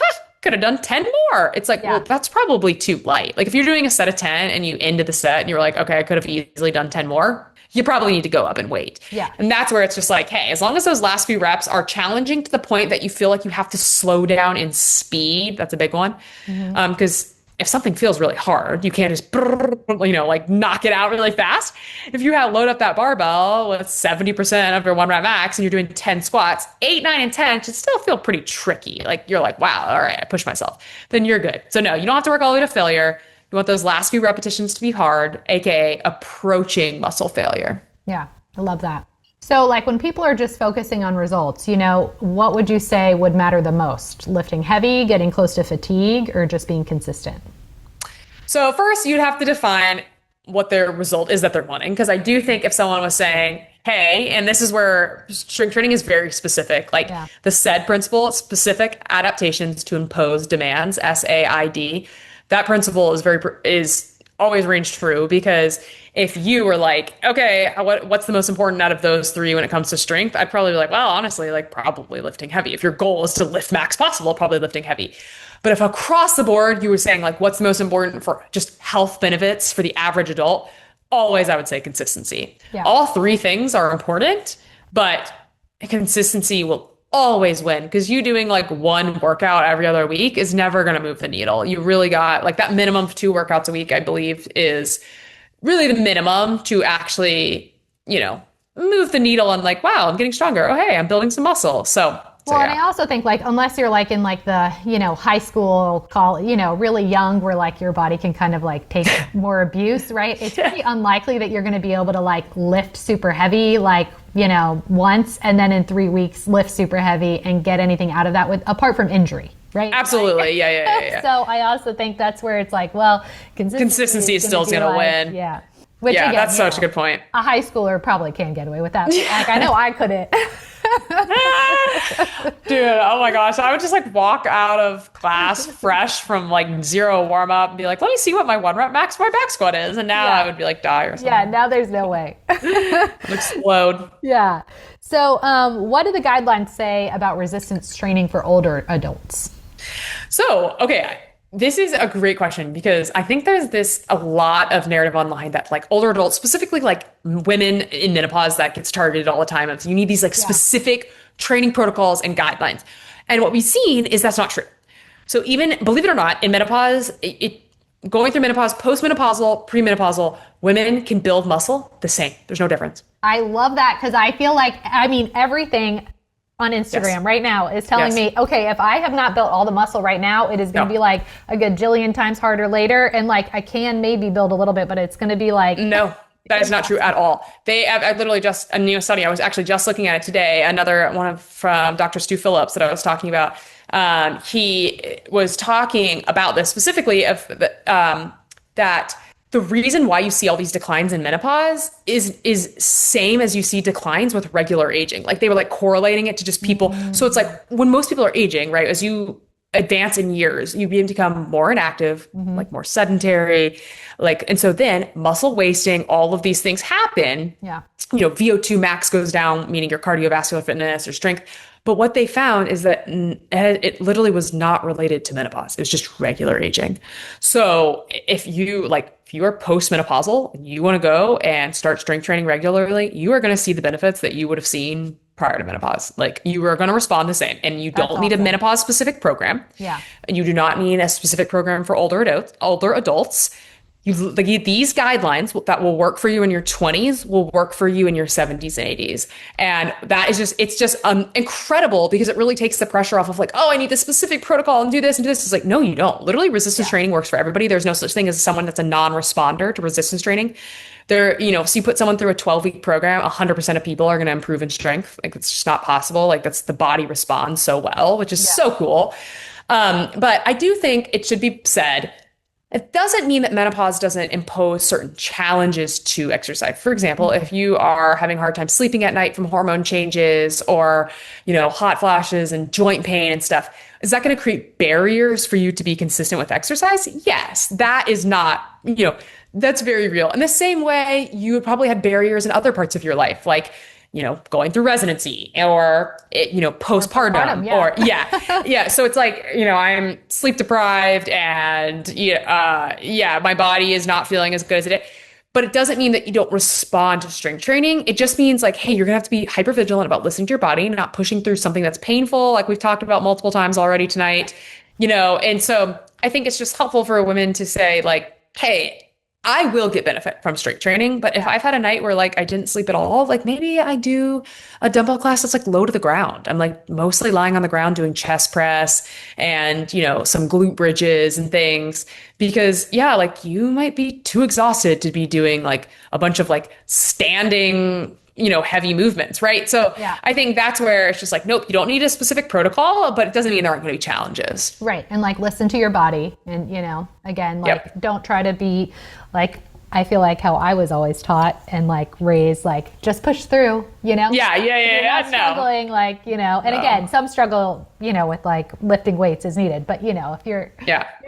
could have done 10 more. It's like, well, that's probably too light. Like if you're doing a set of 10 and you ended the set and you're like, okay, I could have easily done 10 more. You probably need to go up and wait. Yeah. And that's where it's just like, hey, as long as those last few reps are challenging to the point that you feel like you have to slow down in speed, that's a big one. Because if something feels really hard, you can't just, like knock it out really fast. If you load up that barbell with 70% of your 1 rep max and you're doing 10 squats, 8, 9, and 10 should still feel pretty tricky. Like you're like, wow, all right, I pushed myself. Then you're good. So no, you don't have to work all the way to failure. You want those last few repetitions to be hard, AKA approaching muscle failure. Yeah, I love that. So like when people are just focusing on results, what would you say would matter the most? Lifting heavy, getting close to fatigue, or just being consistent? So first you'd have to define what their result is that they're wanting. Because I do think if someone was saying, hey, and this is where strength training is very specific, like the SAID principle, specific adaptations to impose demands, SAID, that principle is always rings true. Because if you were like, okay, what's the most important out of those 3 when it comes to strength? I'd probably be like, well, honestly, like probably lifting heavy. If your goal is to lift max possible, probably lifting heavy. But if across the board, you were saying like, what's the most important for just health benefits for the average adult? Always, I would say consistency. Yeah. All 3 things are important, but consistency will always win, because you doing like 1 workout every other week is never going to move the needle. You really got like that minimum of 2 workouts a week, I believe, is really the minimum to actually, move the needle and like, wow, I'm getting stronger. Oh, hey, I'm building some muscle. Well, and I also think like, unless you're like in like the, high school, really young, where like your body can kind of like take more abuse, right? It's pretty unlikely that you're going to be able to like lift super heavy, like, once, and then in 3 weeks lift super heavy and get anything out of that apart from injury. Right? Absolutely. Like, yeah. So I also think that's where it's like, well, consistency is still going to win. Yeah. Which, yeah, again, that's such a good point. A high schooler probably can get away with that. Like, I know I couldn't. Dude, oh my gosh. I would just like walk out of class fresh from like 0 warm up and be like, let me see what my 1 rep max for my back squat is. And now I would be like, die or something. Yeah, now there's no way. Explode. Yeah. So what do the guidelines say about resistance training for older adults? So, okay. This is a great question, because I think there's a lot of narrative online that like older adults, specifically like women in menopause, that gets targeted all the time. And so you need these like specific training protocols and guidelines. And what we've seen is that's not true. So even, believe it or not, in menopause, going through menopause, postmenopausal, premenopausal, women can build muscle the same. There's no difference. I love that, because I feel like, everything on Instagram right now is telling me, okay, if I have not built all the muscle right now, it is going to be like a gajillion times harder later. And like, I can maybe build a little bit, but it's going to be like, no, that is not true at all. I literally just, a new study, I was actually just looking at it today, another one from Dr. Stu Phillips that I was talking about. He was talking about this specifically of that the reason why you see all these declines in menopause is same as you see declines with regular aging. Like they were like correlating it to just people. So it's like when most people are aging, right? As you advance in years, you become more inactive, like more sedentary, and so then muscle wasting, all of these things happen. Yeah. VO2 max goes down, meaning your cardiovascular fitness or strength. But what they found is that it literally was not related to menopause. It was just regular aging. So if you are postmenopausal and you want to go and start strength training regularly, you are going to see the benefits that you would have seen prior to menopause. Like you are going to respond the same, and you don't need a menopause specific program. Yeah. And you do not need a specific program for older adults. These guidelines that will work for you in your 20s will work for you in your 70s and 80s. And that is it's just incredible because it really takes the pressure off of like, oh, I need this specific protocol and do this and do this. It's like, no, you don't. Literally, resistance training works for everybody. There's no such thing as someone that's a non-responder to resistance training. So you put someone through a 12-week program, 100% of people are going to improve in strength. Like, it's just not possible. Like, that's the body responds so well, which is so cool. But I do think it should be said, it doesn't mean that menopause doesn't impose certain challenges to exercise. For example, if you are having a hard time sleeping at night from hormone changes or, hot flashes and joint pain and stuff, is that going to create barriers for you to be consistent with exercise? Yes, that is not, that's very real. In the same way, you would probably have barriers in other parts of your life, like, going through residency or, postpartum or So it's like, I'm sleep deprived and my body is not feeling as good as it is. But it doesn't mean that you don't respond to strength training. It just means like, hey, you're gonna have to be hyper vigilant about listening to your body, not pushing through something that's painful, like we've talked about multiple times already tonight, and so I think it's just helpful for women to say like, hey, I will get benefit from strength training, but if I've had a night where like I didn't sleep at all, like maybe I do a dumbbell class that's like low to the ground. I'm like mostly lying on the ground doing chest press and, some glute bridges and things because like you might be too exhausted to be doing like a bunch of like standing, heavy movements, right? So I think that's where it's just like, nope, you don't need a specific protocol, but it doesn't mean there aren't going to be challenges. Right. And like, listen to your body and, again, like don't try to be like, I feel like how I was always taught and like raised, like just push through, You're not struggling, like, and again, some struggle, with like lifting weights is needed, but if you're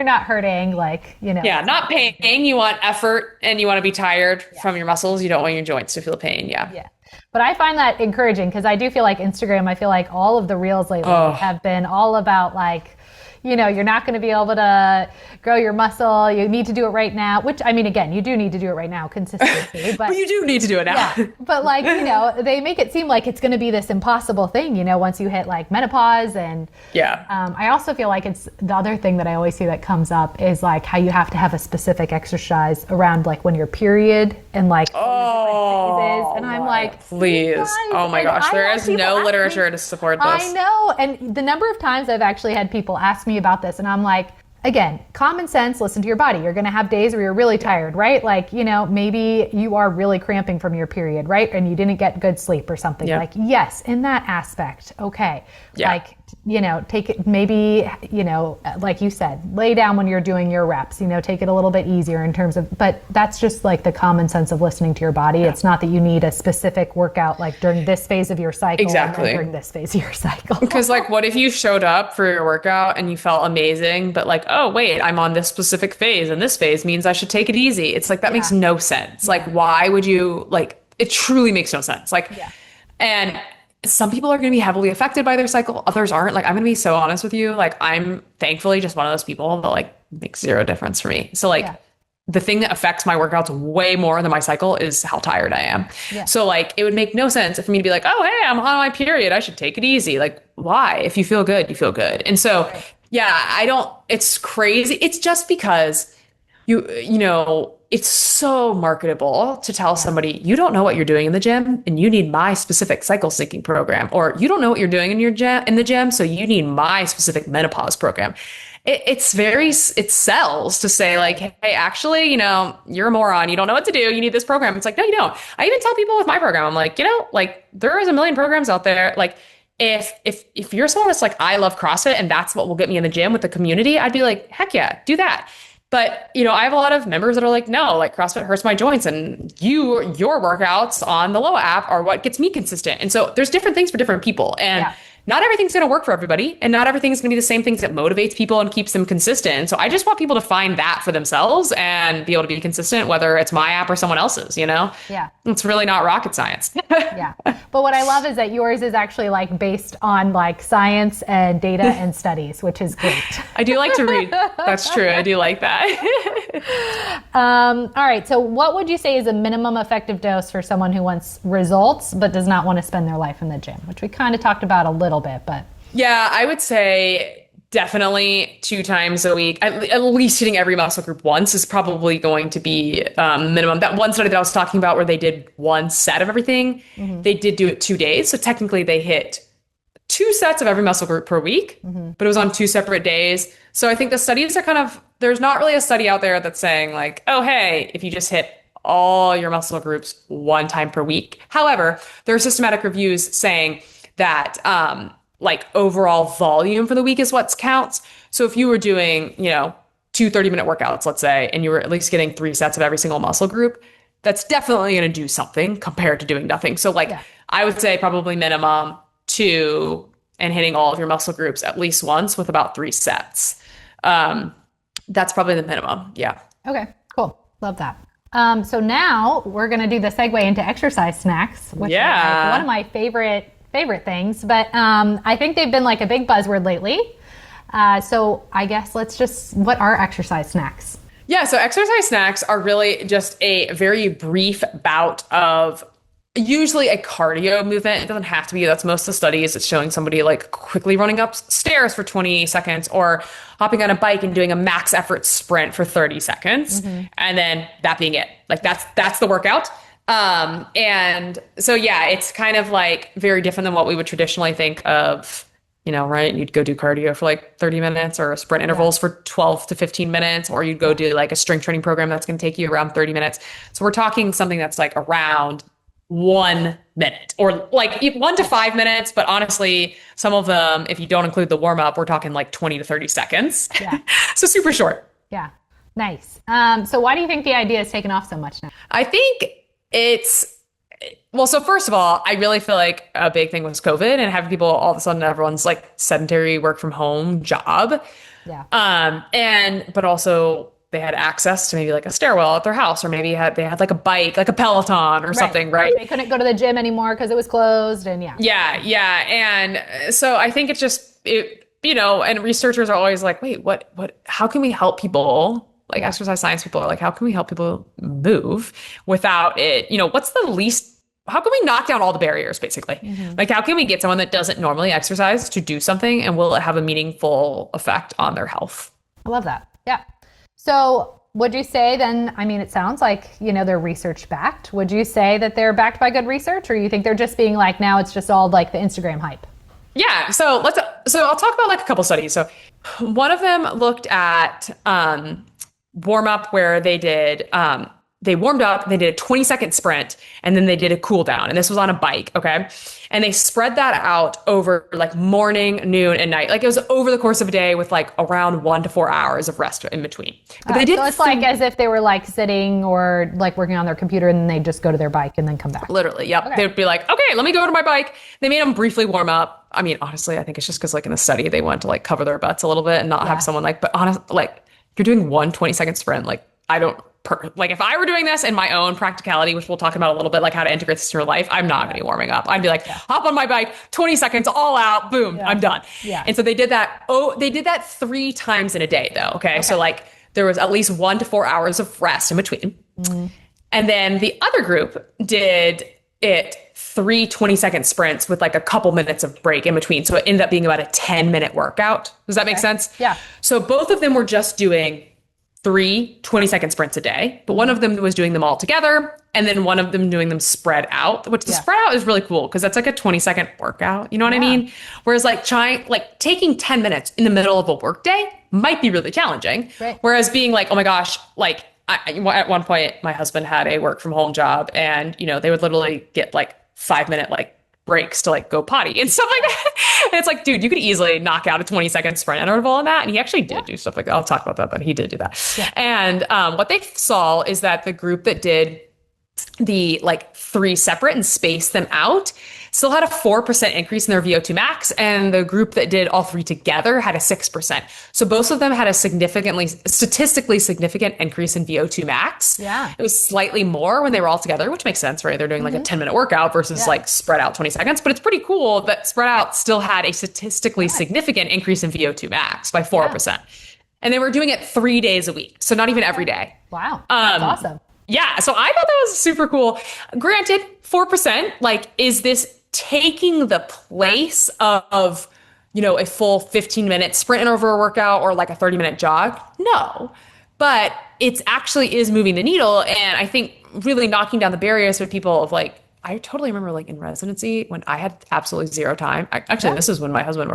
not hurting, like, not pain. You want effort and you want to be tired from your muscles. You don't want your joints to feel pain. Yeah. But I find that encouraging because I do feel like Instagram, I feel like all of the reels lately have been all about like, you're not going to be able to grow your muscle. You need to do it right now, which I mean, again, you do need to do it right now consistently. But you do need to do it now. Yeah. But like, they make it seem like it's going to be this impossible thing, once you hit like menopause. And I also feel like it's the other thing that I always see that comes up is like how you have to have a specific exercise around like when your period and like phases. And I'm like, please. Oh my gosh. There is no literature to support this. I know. And the number of times I've actually had people ask me about this and I'm like, again, common sense, listen to your body. You're going to have days where you're really tired, right? Like, maybe you are really cramping from your period, right? And you didn't get good sleep or something. Like, yes, in that aspect. Okay. Like, take it, maybe, like you said, lay down when you're doing your reps, take it a little bit easier in terms of, but that's just like the common sense of listening to your body. It's not that you need a specific workout, like during this phase of your cycle. Exactly. During this phase of your cycle. Because like, what if you showed up for your workout and you felt amazing, but like, oh wait, I'm on this specific phase and this phase means I should take it easy. It's like, that makes no sense. Like, why would you it truly makes no sense. Like, and some people are going to be heavily affected by their cycle. Others aren't. Like, I'm going to be so honest with you. Like, I'm thankfully just one of those people that like makes zero difference for me. So like the thing that affects my workouts way more than my cycle is how tired I am. So like, it would make no sense for me to be like, oh, hey, I'm on my period, I should take it easy. Like, why? If you feel good, you feel good. And so, it's crazy. It's just because it's so marketable to tell somebody, you don't know what you're doing in the gym and you need my specific cycle syncing program, or you don't know what you're doing in the gym. So you need my specific menopause program. It sells to say like, hey, actually, you're a moron. You don't know what to do. You need this program. It's like, no, you don't. I even tell people with my program, I'm like, like there is a million programs out there. Like if you're someone that's like, I love CrossFit and that's what will get me in the gym with the community, I'd be like, heck yeah, do that. But, I have a lot of members that are like, no, like CrossFit hurts my joints and your workouts on the Loa app are what gets me consistent. And so there's different things for different people. And not everything's going to work for everybody. And not everything's going to be the same things that motivates people and keeps them consistent. So I just want people to find that for themselves and be able to be consistent, whether it's my app or someone else's, Yeah. It's really not rocket science. But what I love is that yours is actually like based on like science and data and studies, which is great. I do like to read. That's true. I do like that. All right. So what would you say is a minimum effective dose for someone who wants results, but does not want to spend their life in the gym, which we kind of talked about a little bit, but. Yeah, I would say definitely 2 times a week. At least hitting every muscle group once is probably going to be minimum. That one study that I was talking about where they did one set of everything, they did do it 2 days. So technically they hit 2 sets of every muscle group per week, but it was on 2 separate days. So I think the studies are kind of, there's not really a study out there that's saying like, oh, hey, if you just hit all your muscle groups 1 time per week. However, there are systematic reviews saying that like overall volume for the week is what counts. So if you were doing, 2 30-minute workouts, let's say, and you were at least getting 3 sets of every single muscle group, that's definitely going to do something compared to doing nothing. So like, I would say probably minimum 2 and hitting all of your muscle groups at least once with about 3 sets. That's probably the minimum. Yeah. Okay, cool. Love that. So now we're going to do the segue into exercise snacks, which is like one of my favorite things, but I think they've been like a big buzzword lately. So I guess what are exercise snacks? Yeah, so exercise snacks are really just a very brief bout of usually a cardio movement. It doesn't have to be. That's most of the studies. It's showing somebody like quickly running up stairs for 20 seconds or hopping on a bike and doing a max effort sprint for 30 seconds. And then that being it. Like that's the workout. And so, yeah, it's kind of like very different than what we would traditionally think of, right? You'd go do cardio for like 30 minutes or sprint intervals for 12 to 15 minutes, or you'd go do like a strength training program that's going to take you around 30 minutes. So we're talking something that's like around 1 minute or like 1 to 5 minutes. But honestly, some of them, if you don't include the warm up, we're talking like 20 to 30 seconds. Yeah. So super short. Yeah. Nice. So why do you think the idea has taken off so much now? I think so first of all, I really feel like a big thing was COVID and having people all of a sudden, everyone's like sedentary work from home job. Yeah. But also they had access to maybe like a stairwell at their house, or maybe they had like a bike, like a Peloton or something, right? They couldn't go to the gym anymore because it was closed and Yeah. And so I think and researchers are always like, wait, how can we help people? Like exercise science people are like, how can we help people move without it? How can we knock down all the barriers basically? Like, how can we get someone that doesn't normally exercise to do something, and will it have a meaningful effect on their health? I love that. Yeah. So would you say then, I mean, it sounds like, they're research backed. Would you say that they're backed by good research, or you think they're just being like, now it's just all like the Instagram hype? Yeah. So I'll talk about like a couple studies. So one of them looked at, warm up where they warmed up, they did a 20-second sprint, and then they did a cool down. And this was on a bike. Okay. And they spread that out over like morning, noon, and night. Like it was over the course of a day with like around 1 to 4 hours of rest in between. But they did. So it's like as if they were like sitting or like working on their computer, and then they just go to their bike and then come back. Literally. Yep. Okay. They would be like, okay, let me go to my bike. They made them briefly warm up. I mean, honestly, I think it's just because like in the study, they wanted to like cover their butts a little bit and not have someone like, but honestly, like, you're doing 1 20-second sprint. Like if I were doing this in my own practicality, which we'll talk about a little bit, like how to integrate this in your life, I'm not going to be warming up. I'd be like, hop on my bike, 20 seconds, all out, boom, I'm done. Yeah. And so they did that. They did that 3 times in a day though. Okay. So like there was at least 1 to 4 hours of rest in between. And then the other group did it 3 20-second sprints with like a couple minutes of break in between. So it ended up being about a 10-minute workout. Does that make sense? Yeah. So both of them were just doing 3 20-second sprints a day, but one of them was doing them all together, and then one of them doing them spread out, which the spread out is really cool because that's like a 20-second workout. You know what I mean? Whereas like taking 10 minutes in the middle of a workday might be really challenging. Right. Whereas being like, oh my gosh, like at one point my husband had a work from home job, and they would literally get like 5-minute like breaks to like go potty and stuff like that. And it's like, dude, you could easily knock out a 20-second sprint interval in that. And he actually did do stuff like that. I'll talk about that, but he did do that. Yeah. And what they saw is that the group that did the like 3 separate and spaced them out still had a 4% increase in their VO2 max. And the group that did all 3 together had a 6%. So both of them had a statistically significant increase in VO2 max. Yeah. It was slightly more when they were all together, which makes sense, right? They're doing like a 10-minute workout versus like spread out 20 seconds. But it's pretty cool that spread out still had a statistically significant increase in VO2 max by 4%. Yeah. And they were doing it 3 days a week. So not even every day. Wow. That's awesome. Yeah. So I thought that was super cool. Granted, 4%, like, is this taking the place of a full 15-minute sprint interval workout or like a 30-minute jog. No, but it's actually is moving the needle. And I think really knocking down the barriers with people of like, I totally remember like in residency when I had absolutely zero time. Actually, this is when my husband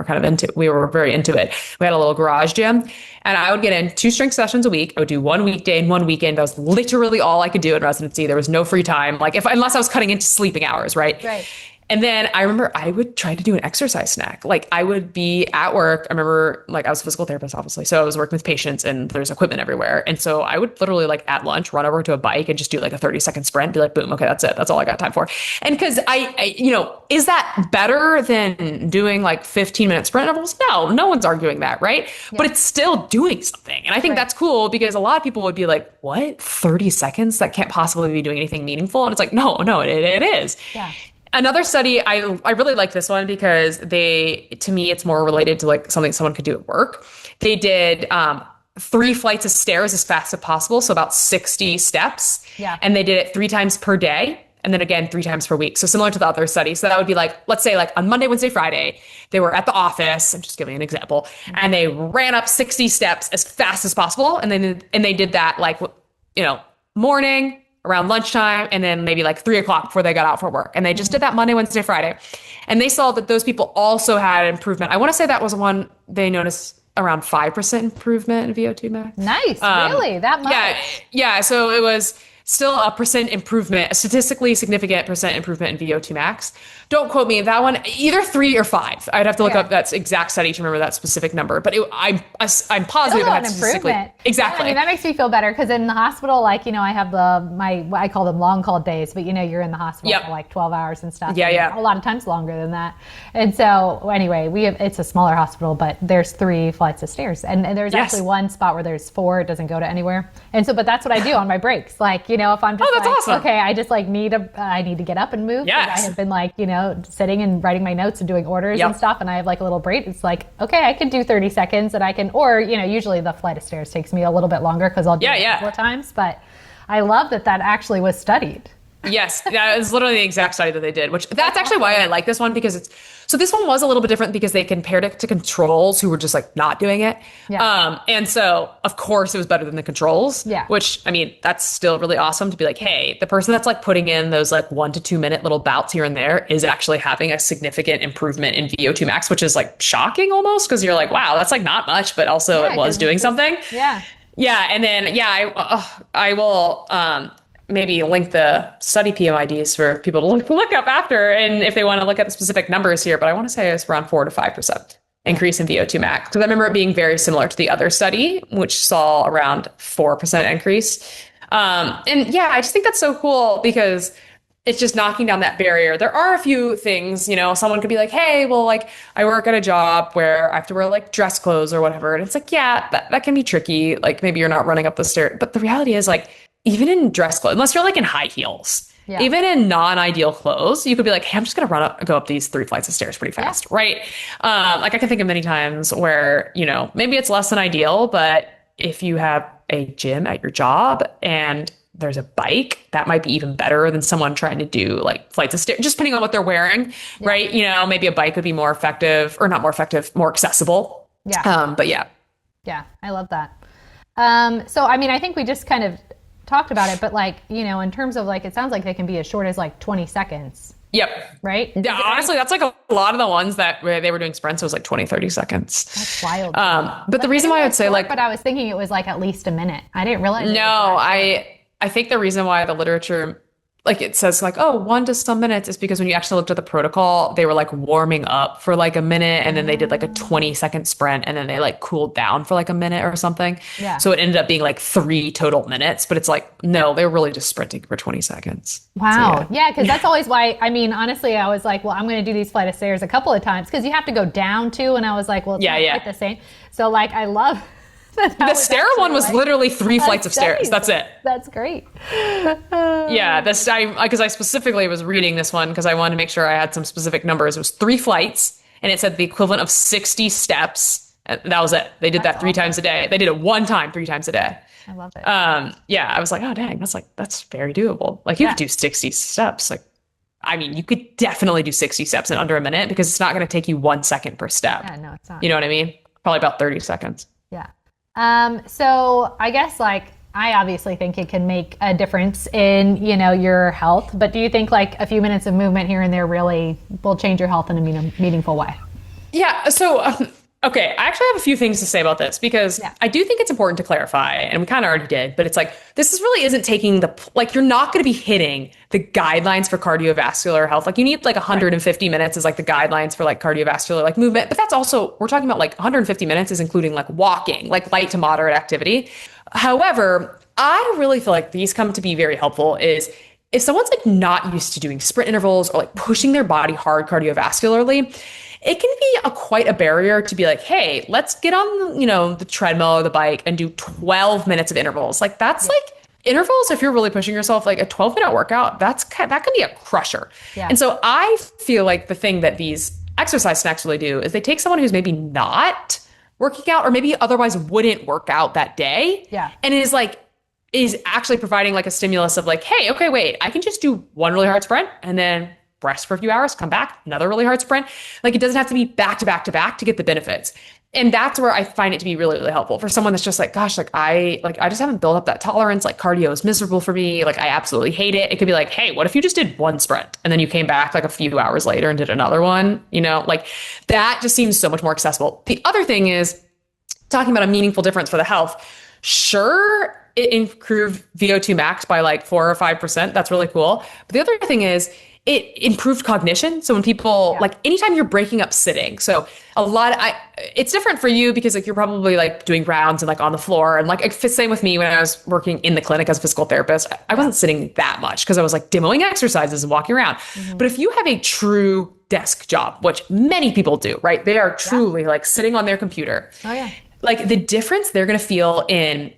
we were very into it. We had a little garage gym and I would get in 2 strength sessions a week. I would do 1 weekday and 1 weekend. That was literally all I could do in residency. There was no free time. Like unless I was cutting into sleeping hours, right? Right. And then I remember I would try to do an exercise snack. Like I would be at work. I remember like I was a physical therapist, obviously. So I was working with patients and there's equipment everywhere. And so I would literally like at lunch, run over to a bike and just do like a 30-second sprint, be like, boom, okay, that's it. That's all I got time for. And cause is that better than doing like 15-minute sprint intervals? No one's arguing that, right? Yeah. But it's still doing something. And I think that's cool because a lot of people would be like, what, 30 seconds? That can't possibly be doing anything meaningful. And it's like, no, it is. Yeah. Another study, I really like this one because to me, it's more related to like something someone could do at work. They did 3 flights of stairs as fast as possible. So about 60 steps. Yeah. And they did it 3 times per day. And then again, 3 times per week. So similar to the other study. So that would be like, let's say like on Monday, Wednesday, Friday, they were at the office. I'm just giving an example. And they ran up 60 steps as fast as possible. And they did that like, morning, around lunchtime, and then maybe like 3 o'clock before they got out for work. And they just did that Monday, Wednesday, Friday. And they saw that those people also had improvement. I want to say that was one they noticed around 5% improvement in VO2 max. Nice. Really? That much? Yeah. So it was still a percent improvement, a statistically significant percent improvement in VO2 max. Don't quote me. That one, either 3 or 5. I'd have to look up that exact study to remember that specific number. But I'm positive it had statistically. Exactly. Yeah, I mean, that makes me feel better because in the hospital, like, I have I call them long call days, but you're in the hospital for like 12 hours and stuff. Yeah. A lot of times longer than that. And so anyway, it's a smaller hospital, but there's 3 flights of stairs. And there's actually one spot where there's 4, it doesn't go to anywhere. And so, but that's what I do on my breaks. Like, if I'm just awesome. Okay, I just like I need to get up and move. Yes. I have been like, sitting and writing my notes and doing orders and stuff. And I have like a little break. It's like, okay, I could do 30 seconds and I can, or, usually the flight of stairs takes me a little bit longer because I'll do it a couple of times. But I love that actually was studied. Yes, that is literally the exact study that they did, that's actually why I like this one because so this one was a little bit different because they compared it to controls who were just like not doing it. Yeah. And so of course it was better than the controls, which I mean, that's still really awesome to be like, hey, the person that's like putting in those like 1 to 2 minute little bouts here and there is actually having a significant improvement in VO2 max, which is like shocking almost because you're like, wow, that's like not much, but also it was doing something. Yeah. Yeah. And then, I will, maybe link the study PMIDs for people to look up after, and if they want to look at the specific numbers here, but I want to say it's around 4 to 5% increase in VO2 max. Because I remember it being very similar to the other study, which saw around 4% increase. And yeah, I just think that's so cool because it's just knocking down that barrier. There are a few things, someone could be like, hey, well, like I work at a job where I have to wear like dress clothes or whatever. And it's like, yeah, that can be tricky. Like maybe you're not running up the stairs, but the reality is like, even in dress clothes, unless you're like in high heels, even in non-ideal clothes, you could be like, hey, I'm just going to go up these 3 flights of stairs pretty fast, right? Like I can think of many times where, maybe it's less than ideal, but if you have a gym at your job and there's a bike, that might be even better than someone trying to do like flights of stairs, just depending on what they're wearing, right? Maybe a bike would be more effective or not more effective, more accessible. Yeah. But yeah. Yeah, I love that. So, I mean, I think we just kind of talked about it, but like, in terms of like, it sounds like they can be as short as like 20 seconds. Yep. Right? Yeah, honestly, that's like a lot of the ones where they were doing sprints, it was like 20, 30 seconds. That's wild. But the reason why I would say short, like, but I was thinking it was like at least a minute. I didn't realize. No, I think the reason why the literature, like it says like, 1 to some minutes is because when you actually looked at the protocol, they were like warming up for like a minute and then they did like a 20-second sprint and then they like cooled down for like a minute or something. Yeah. So it ended up being like 3 total minutes, but it's like, no, they were really just sprinting for 20 seconds. Wow. So, yeah. Cause that's always why, I mean, honestly, I was like, well, I'm going to do these flight of stairs a couple of times cause you have to go down too. And I was like, well, it's not quite the same. So like, I love the stair one was literally 3 flights of stairs. That's it. That's great. Yeah, because I specifically was reading this one because I wanted to make sure I had some specific numbers. It was 3 flights, and it said the equivalent of 60 steps. And that was it. They did that 3 times a day. They did it 1 time, 3 times a day. I love it. Yeah, I was like, oh dang, that's very doable. Like you could do 60 steps. Like I mean, you could definitely do 60 steps in under a minute because it's not going to take you 1 second per step. Yeah, no, it's not. You know what I mean? Probably about 30 seconds. Yeah. So I guess like I obviously think it can make a difference in, your health, but do you think like a few minutes of movement here and there really will change your health in a meaningful way? Yeah. So, okay, I actually have a few things to say about this because I do think it's important to clarify, and we kind of already did, but it's like, really isn't taking you're not going to be hitting the guidelines for cardiovascular health. Like you need like 150 minutes is like the guidelines for like cardiovascular like movement. But that's also, we're talking about like 150 minutes is including like walking, like light to moderate activity. However, I really feel like these come to be very helpful is if someone's like not used to doing sprint intervals or like pushing their body hard cardiovascularly, it can be quite a barrier to be like, hey, let's get on, the treadmill or the bike and do 12 minutes of intervals. Like that's like intervals. If you're really pushing yourself, like a 12-minute workout, that can be a crusher. Yeah. And so I feel like the thing that these exercise snacks really do is they take someone who's maybe not working out or maybe otherwise wouldn't work out that day. Yeah. And is actually providing like a stimulus of like, hey, okay, wait, I can just do one really hard sprint and then rest for a few hours, come back, another really hard sprint. Like it doesn't have to be back to back to back to get the benefits. And that's where I find it to be really, really helpful for someone that's just like, gosh, I just haven't built up that tolerance. Like cardio is miserable for me. Like I absolutely hate it. It could be like, hey, what if you just did one sprint and then you came back like a few hours later and did another one? Like that just seems so much more accessible. The other thing is talking about a meaningful difference for the health. Sure, it improved VO2 max by like 4 or 5%. That's really cool. But the other thing is it improved cognition. So when people like anytime you're breaking up sitting, so it's different for you because like you're probably like doing rounds and like on the floor and like same with me when I was working in the clinic as a physical therapist, I wasn't sitting that much because I was like demoing exercises and walking around. Mm-hmm. But if you have a true desk job, which many people do, right? They are truly like sitting on their computer. Oh yeah. Like the difference they're going to feel in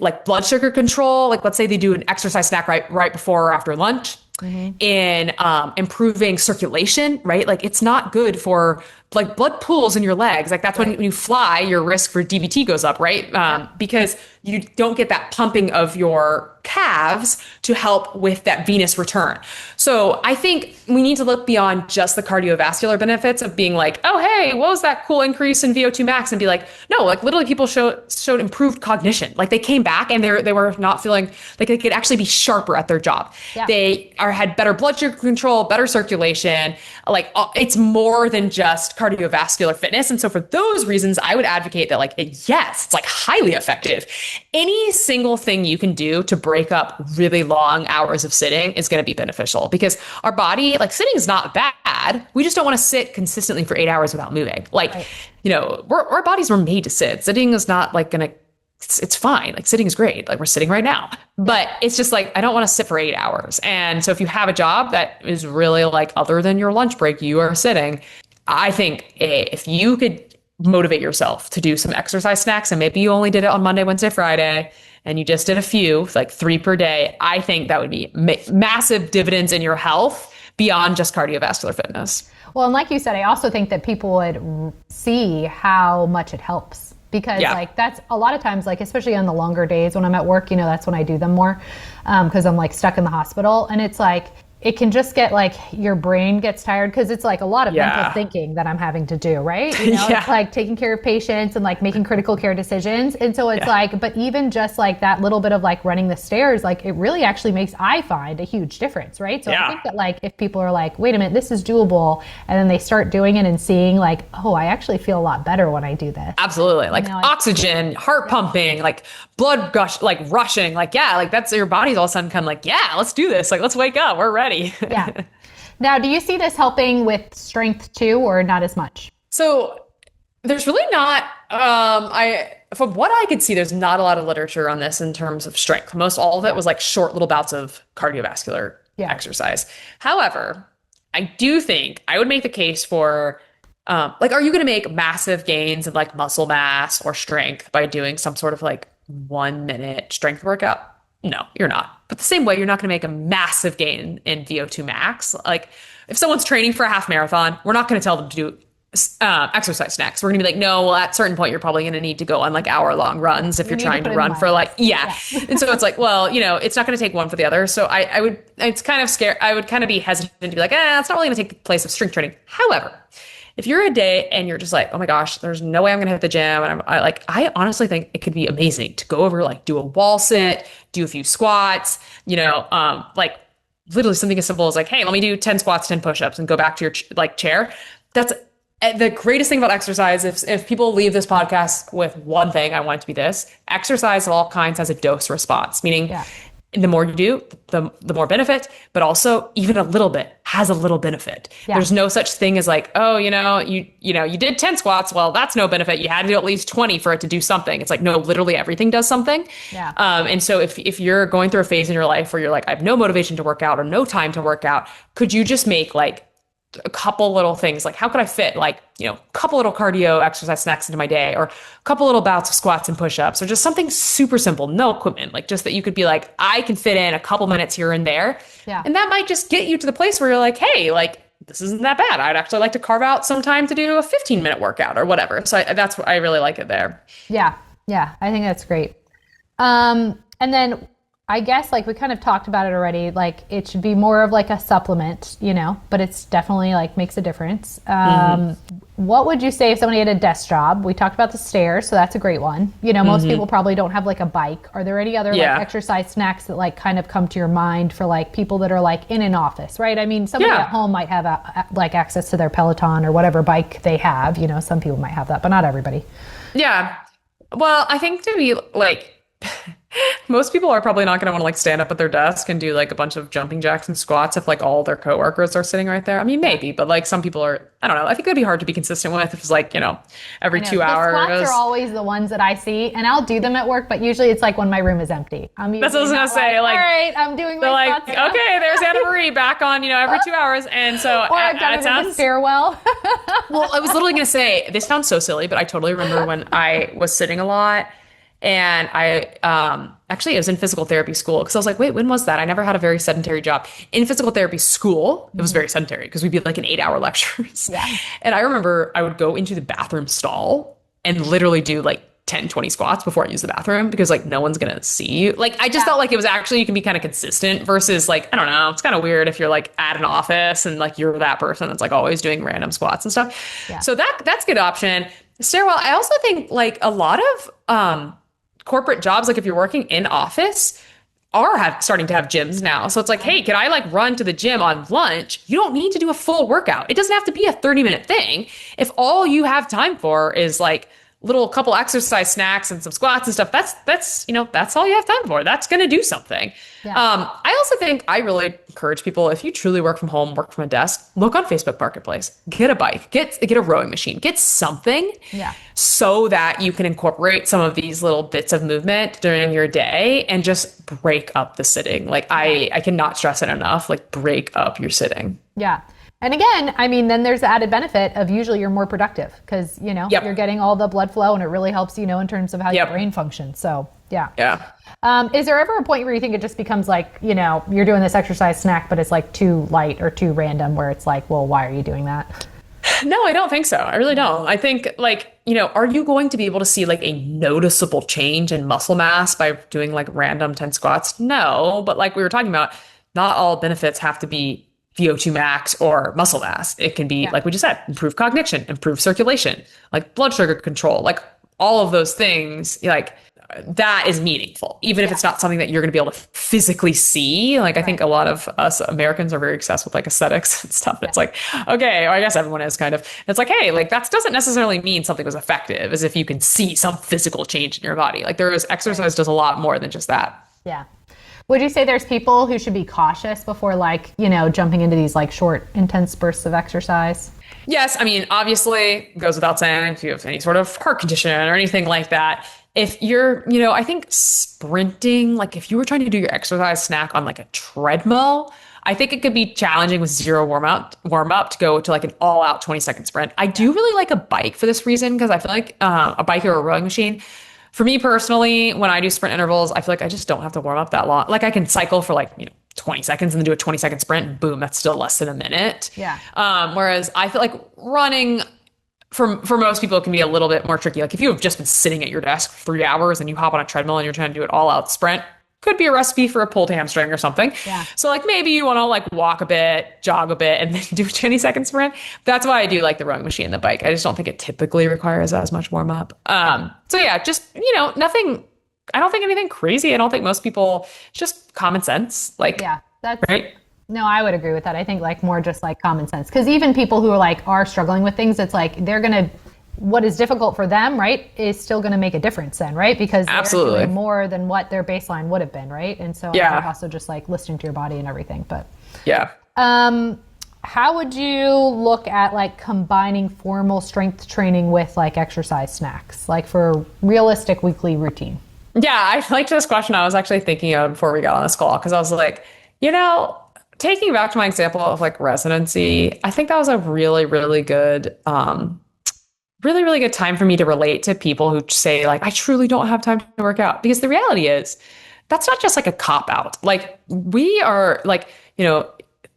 like blood sugar control, like let's say they do an exercise snack right before or after lunch. Mm-hmm. In improving circulation, right? Like it's not good for like blood pools in your legs. Like that's when you fly, your risk for DVT goes up, right? Because you don't get that pumping of your calves to help with that venous return. So I think we need to look beyond just the cardiovascular benefits of being like, oh, hey, what was that cool increase in VO2 max? And be like, no, like literally people showed improved cognition. Like they came back and they were not feeling like they could actually be sharper at their job. Yeah. They had better blood sugar control, better circulation. Like it's more than just cardiovascular fitness. And so for those reasons, I would advocate that like, yes, it's like highly effective. Any single thing you can do to break up really long hours of sitting is going to be beneficial because our body, like sitting is not bad. We just don't want to sit consistently for 8 hours without moving. Like, our bodies were made to sit. Sitting is not like going to, it's fine. Like sitting is great. Like we're sitting right now, but it's just like, I don't want to sit for 8 hours. And so if you have a job that is really like, other than your lunch break, you are sitting, I think if you could motivate yourself to do some exercise snacks and maybe you only did it on Monday, Wednesday, Friday, and you just did a few, like 3 per day, I think that would be massive dividends in your health beyond just cardiovascular fitness. Well, and like you said, I also think that people would see how much it helps because like that's a lot of times, like, especially on the longer days when I'm at work, that's when I do them more because I'm like stuck in the hospital and it's like, it can just get like your brain gets tired because it's like a lot of mental thinking that I'm having to do, right? It's like taking care of patients and like making critical care decisions. And so it's like, but even just like that little bit of like running the stairs, like it really actually makes, I find, a huge difference, right? So I think that like if people are like, wait a minute, this is doable. And then they start doing it and seeing like, oh, I actually feel a lot better when I do this. Absolutely. Like oxygen, heart pumping, like blood gush, like rushing, like, like that's your body's all of a sudden kind of like, let's do this. Like, let's wake up. We're ready. Yeah. Now, do you see this helping with strength too, or not as much? So there's really not, from what I could see, there's not a lot of literature on this in terms of strength. Most all of it was like short little bouts of cardiovascular exercise. However, I do think I would make the case for, like, are you going to make massive gains in like muscle mass or strength by doing some sort of like 1 minute strength workout? No, you're not. But the same way, you're not going to make a massive gain in VO2 max. Like if someone's training for a half marathon, we're not going to tell them to do exercise snacks. We're going to be like, no, well, at a certain point, you're probably going to need to go on like hour-long runs if you're trying to run for like, And so it's like, well, it's not going to take one for the other. So it's kind of scary. I would kind of be hesitant to be like, it's not really going to take the place of strength training. However, if you're a day and you're just like, oh my gosh, there's no way I'm going to hit the gym. And I honestly think it could be amazing to go over, like do a wall sit, do a few squats, like literally something as simple as like, hey, let me do 10 squats, 10 push-ups and go back to your chair. That's the greatest thing about exercise. If people leave this podcast with one thing, I want it to be this: exercise of all kinds has a dose response, meaning the more you do, the more benefit, but also even a little bit has a little benefit. There's no such thing as like, oh, you did 10 squats. Well, that's no benefit. You had to do at least 20 for it to do something. It's like, no, literally everything does something. And so if you're going through a phase in your life where you're like, I have no motivation to work out or no time to work out, could you just make like a couple little things? Like, how could I fit like, a couple little cardio exercise snacks into my day, or a couple little bouts of squats and push-ups, or just something super simple, no equipment, like just that you could be like, I can fit in a couple minutes here and there. And that might just get you to the place where you're like, hey, like, this isn't that bad. I'd actually like to carve out some time to do a 15-minute workout or whatever. So that's what I really like it there. Yeah. I think that's great. And then I guess like we kind of talked about it already, like it should be more of like a supplement, but it's definitely like makes a difference. What would you say if somebody had a desk job? We talked about the stairs, so that's a great one. Most people probably don't have like a bike. Are there any other like exercise snacks that like kind of come to your mind for like people that are like in an office, right? I mean, somebody at home might have like access to their Peloton or whatever bike they have. Some people might have that, but not everybody. Yeah. Well, I think to be like, most people are probably not going to want to like stand up at their desk and do like a bunch of jumping jacks and squats if like all their coworkers are sitting right there. I mean, maybe, but like some people are, I don't know. I think it'd be hard to be consistent with if it's like, every 2 hours. The squats are always the ones that I see, and I'll do them at work, but usually it's like when my room is empty. That's what I was going to say. Like, all right, I'm doing my squats now. Okay, there's Anna Marie back on, every 2 hours. And so or I've done it in the stairwell. Well, I was literally going to say, this sounds so silly, but I totally remember when I was sitting a lot. And I actually, I was in physical therapy school because I was like, wait, when was that? I never had a very sedentary job. In physical therapy school, it was very sedentary because we'd be like in 8-hour lectures. And I remember I would go into the bathroom stall and literally do like 10, 20 squats before I use the bathroom because like no one's going to see you. Like I just felt like it was actually, you can be kind of consistent versus like, I don't know, it's kind of weird if you're like at an office and like you're that person that's like always doing random squats and stuff. So that's a good option. Stairwell, I also think like a lot of corporate jobs, like if you're working in office, are starting to have gyms now. So it's like, hey, can I like run to the gym on lunch? You don't need to do a full workout. It doesn't have to be a 30-minute thing. If all you have time for is like little couple exercise snacks and some squats and stuff, that's all you have time for. That's going to do something. I also think I really encourage people, if you truly work from home, work from a desk, look on Facebook Marketplace, get a bike, get a rowing machine, get something so that you can incorporate some of these little bits of movement during your day and just break up the sitting. Like I cannot stress it enough, like break up your sitting. And again, I mean, then there's the added benefit of usually you're more productive because, you're getting all the blood flow and it really helps, in terms of how your brain functions. So, is there ever a point where you think it just becomes like, you're doing this exercise snack, but it's like too light or too random where it's like, well, why are you doing that? No, I don't think so. I really don't. I think like, are you going to be able to see like a noticeable change in muscle mass by doing like random 10 squats? No, but like we were talking about, not all benefits have to be VO2 max or muscle mass. It can be, like we just said, improve cognition, improve circulation, like blood sugar control, like all of those things, like that is meaningful, even if it's not something that you're going to be able to physically see. Like I think a lot of us Americans are very obsessed with like aesthetics and stuff. It's like, okay, I guess everyone is kind of, it's like, hey, like that doesn't necessarily mean something was effective as if you can see some physical change in your body. Like exercise does a lot more than just that. Would you say there's people who should be cautious before like, jumping into these like short, intense bursts of exercise? Yes. I mean, obviously it goes without saying if you have any sort of heart condition or anything like that, if you're, I think sprinting, like if you were trying to do your exercise snack on like a treadmill, I think it could be challenging with zero warm up to go to like an all out 20-second sprint. I do really like a bike for this reason because I feel like a bike or a rowing machine, for me personally, when I do sprint intervals, I feel like I just don't have to warm up that long. Like I can cycle for like, 20 seconds and then do a 20-second sprint and boom, that's still less than a minute. Whereas I feel like running for most people, it can be a little bit more tricky. Like if you have just been sitting at your desk for 3 hours and you hop on a treadmill and you're trying to do it all out sprint, could be a recipe for a pulled hamstring or something. Yeah. So like maybe you want to like walk a bit, jog a bit, and then do a 20-second sprint. That's why I do like the rowing machine and the bike. I just don't think it typically requires as much warm up. So yeah, just, nothing, I don't think anything crazy. I don't think most people, just common sense. Like, yeah, that's right. No, I would agree with that. I think like more just like common sense. Because even people who are struggling with things, it's like they're going to, what is difficult for them, right, is still going to make a difference then, right? Because they're doing more than what their baseline would have been, right? And so I think also just like listening to your body and everything. But yeah. How would you look at like combining formal strength training with like exercise snacks, like for realistic weekly routine? Yeah, I liked this question. I was actually thinking of before we got on this call, because I was like, taking back to my example of like residency, I think that was a really, really good, really, really good time for me to relate to people who say like, I truly don't have time to work out. Because the reality is that's not just like a cop out. Like we are like,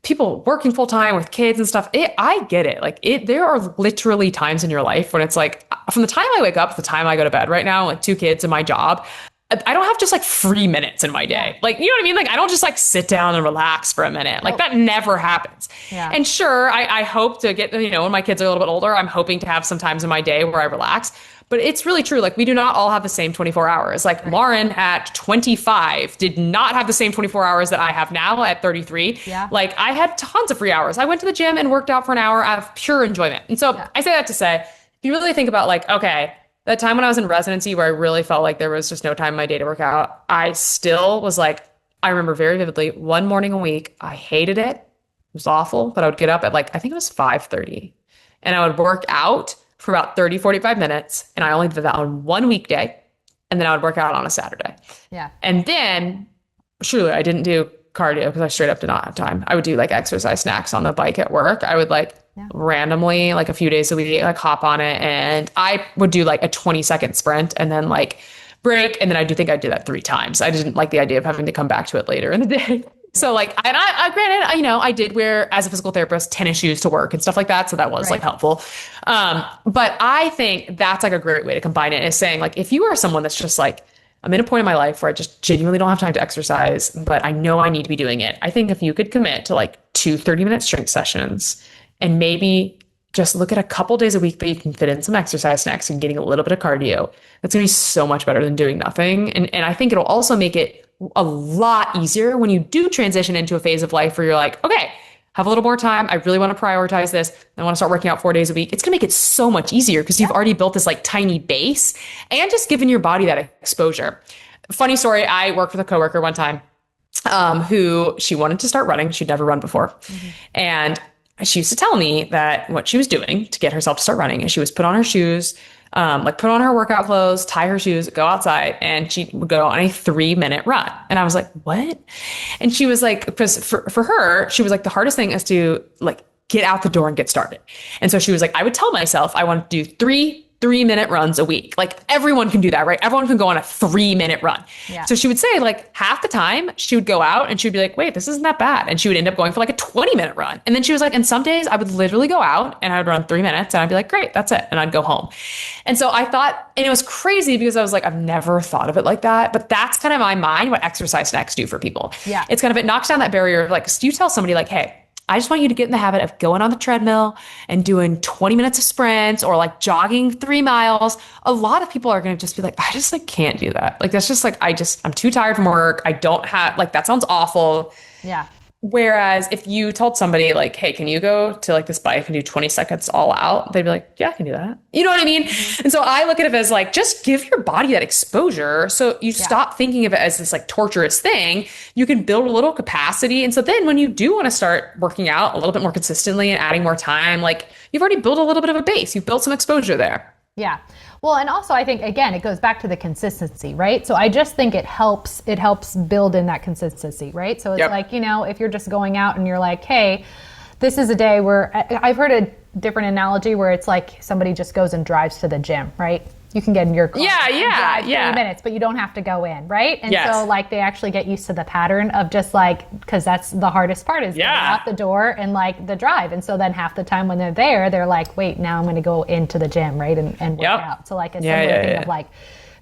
people working full time with kids and stuff. I get it. Like there are literally times in your life when it's like from the time I wake up to the time I go to bed right now, like 2 kids and my job, I don't have just like 3 minutes in my day. Like, you know what I mean? Like, I don't just like sit down and relax for a minute. Like that never happens. Yeah. And sure, I hope to get, when my kids are a little bit older, I'm hoping to have some times in my day where I relax. But it's really true. Like we do not all have the same 24 hours. Like Lauren at 25 did not have the same 24 hours that I have now at 33. Yeah. Like I had tons of free hours. I went to the gym and worked out for an hour out of pure enjoyment. And so I say that to say, if you really think about like, okay, that time when I was in residency where I really felt like there was just no time in my day to work out, I still was like, I remember very vividly one morning a week, I hated it. It was awful, but I would get up at like, I think it was 5:30 and I would work out for about 30, 45 minutes. And I only did that on one weekday. And then I would work out on a Saturday. Yeah. And then surely I didn't do cardio because I straight up did not have time. I would do like exercise snacks on the bike at work. I would like randomly, like a few days a week, like hop on it. And I would do like a 20-second sprint and then like break. And then I do think I did that 3 times. I didn't like the idea of having to come back to it later in the day. So like, and I granted, I did wear as a physical therapist tennis shoes to work and stuff like that. So that was like helpful. But I think that's like a great way to combine it, is saying like, if you are someone that's just like, I'm in a point in my life where I just genuinely don't have time to exercise, but I know I need to be doing it. I think if you could commit to like 2 30-minute strength sessions and maybe just look at a couple days a week that you can fit in some exercise snacks and getting a little bit of cardio, that's going to be so much better than doing nothing. And I think it'll also make it a lot easier when you do transition into a phase of life where you're like, okay, have a little more time. I really want to prioritize this. I want to start working out 4 days a week. It's going to make it so much easier because you've already built this like tiny base and just given your body that exposure. Funny story. I worked with a coworker one time who she wanted to start running. She'd never run before. And she used to tell me that what she was doing to get herself to start running is she was put on her shoes, like put on her workout clothes, tie her shoes, go outside, and she would go on a 3-minute run. And I was like, what? And she was like, because for her, she was like, the hardest thing is to like get out the door and get started. And so she was like, I would tell myself I want to do 3-minute runs a week. Like everyone can do that, right? Everyone can go on a 3-minute run. Yeah. So she would say like half the time she would go out and she would be like, wait, this isn't that bad. And she would end up going for like a 20-minute run. And then she was like, and some days I would literally go out and I would run 3 minutes and I'd be like, great, that's it. And I'd go home. And so I thought, and it was crazy because I was like, I've never thought of it like that. But that's kind of in my mind what exercise snacks do for people. Yeah. It's kind of, it knocks down that barrier of like, so you tell somebody like, hey, I just want you to get in the habit of going on the treadmill and doing 20 minutes of sprints or like jogging 3 miles. A lot of people are going to just be like, I just like can't do that. Like, that's just like, I'm too tired from work. I don't have like, that sounds awful. Yeah. Whereas if you told somebody like, hey, can you go to like this bike and do 20 seconds all out? They'd be like, yeah, I can do that. You know what I mean? Mm-hmm. And so I look at it as like, just give your body that exposure. So you stop thinking of it as this like torturous thing. You can build a little capacity. And so then when you do want to start working out a little bit more consistently and adding more time, like you've already built a little bit of a base. You've built some exposure there. Yeah. Well, and also I think, again, it goes back to the consistency, right? So I just think it helps build in that consistency, right? So it's like, if you're just going out and you're like, hey, this is a day where I've heard a different analogy where it's like somebody just goes and drives to the gym, right? you can get in your car Yeah, and yeah, drive 30 yeah. minutes, but you don't have to go in, right? And Yes. so like they actually get used to the pattern of just like, because that's the hardest part is getting out the door and like the drive. And so then half the time when they're there, they're like, wait, now I'm going to go into the gym, right? And work out. So like a similar thing of like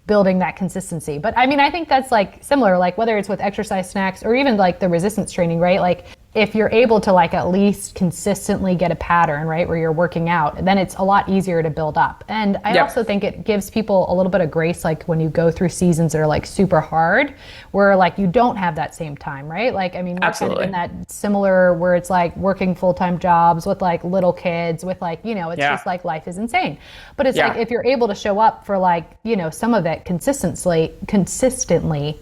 building that consistency. But I mean, I think that's like similar, like whether it's with exercise snacks or even like the resistance training, right? Like if you're able to like at least consistently get a pattern, right, where you're working out, then it's a lot easier to build up. And I also think it gives people a little bit of grace, like when you go through seasons that are like super hard, where like you don't have that same time, right? Like, I mean, we're kind of in that similar where it's like working full-time jobs with like little kids with like, you know, it's just like life is insane. But it's like if you're able to show up for like, you know, some of it consistently,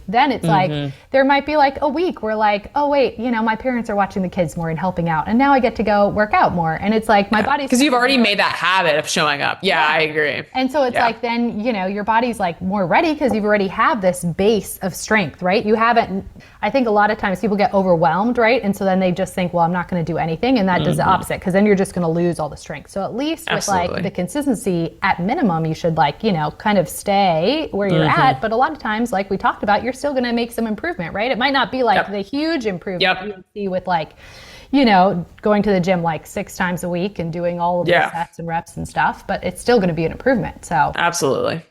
then it's like there might be like a week where like, oh wait, you know, my parents are watching the kids more and helping out, and now I get to go work out more, and it's like my body's because you've already made that habit of showing up. I agree. And so it's like then, you know, your body's like more ready because you've already have this base of strength, right? You haven't. I think a lot of times people get overwhelmed, right? And so then they just think, well, I'm not going to do anything, and that does the opposite, because then you're just going to lose all the strength. So at least with like the consistency, at minimum, you should like, you know, kind of stay where you're at. But a lot of times, like we talked about, you're still going to make some improvement, right? It might not be like the huge improvement you would see with like, you know, going to the gym like 6 times a week and doing all of the sets and reps and stuff, but it's still going to be an improvement. So absolutely.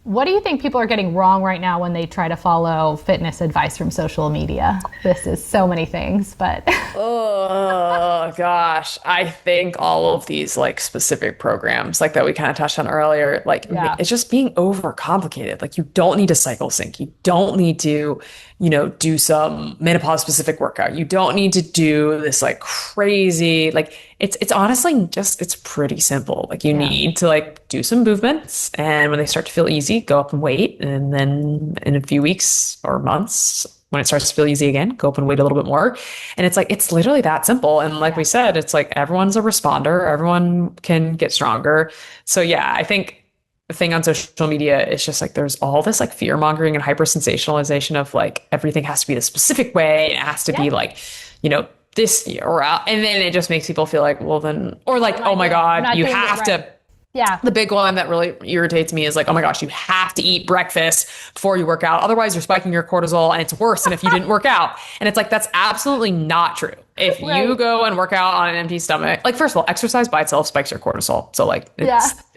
What do you think people are getting wrong right now when they try to follow fitness advice from social media? This is so many things, but oh gosh, I think all of these like specific programs like that we kind of touched on earlier, like it's just being overcomplicated. Like you don't need to cycle sync. You don't need to, you know, do some menopause specific workout. You don't need to do this like crazy, like it's honestly just, it's pretty simple. Like you need to like do some movements, and when they start to feel easy, go up and wait. And then in a few weeks or months, when it starts to feel easy again, go up and wait a little bit more. And it's like, it's literally that simple. And like we said, it's like everyone's a responder. Everyone can get stronger. So I think the thing on social media is just like there's all this like fear mongering and hyper sensationalization of like everything has to be the specific way. It has to be like, you know, this year or out. And then it just makes people feel like, well then, or like, oh my God, you have to. Yeah. The big one that really irritates me is like, oh my gosh, you have to eat breakfast before you work out. Otherwise you're spiking your cortisol and it's worse than if you didn't work out. And it's like, that's absolutely not true. If you go and work out on an empty stomach, like first of all, exercise by itself spikes your cortisol. So like,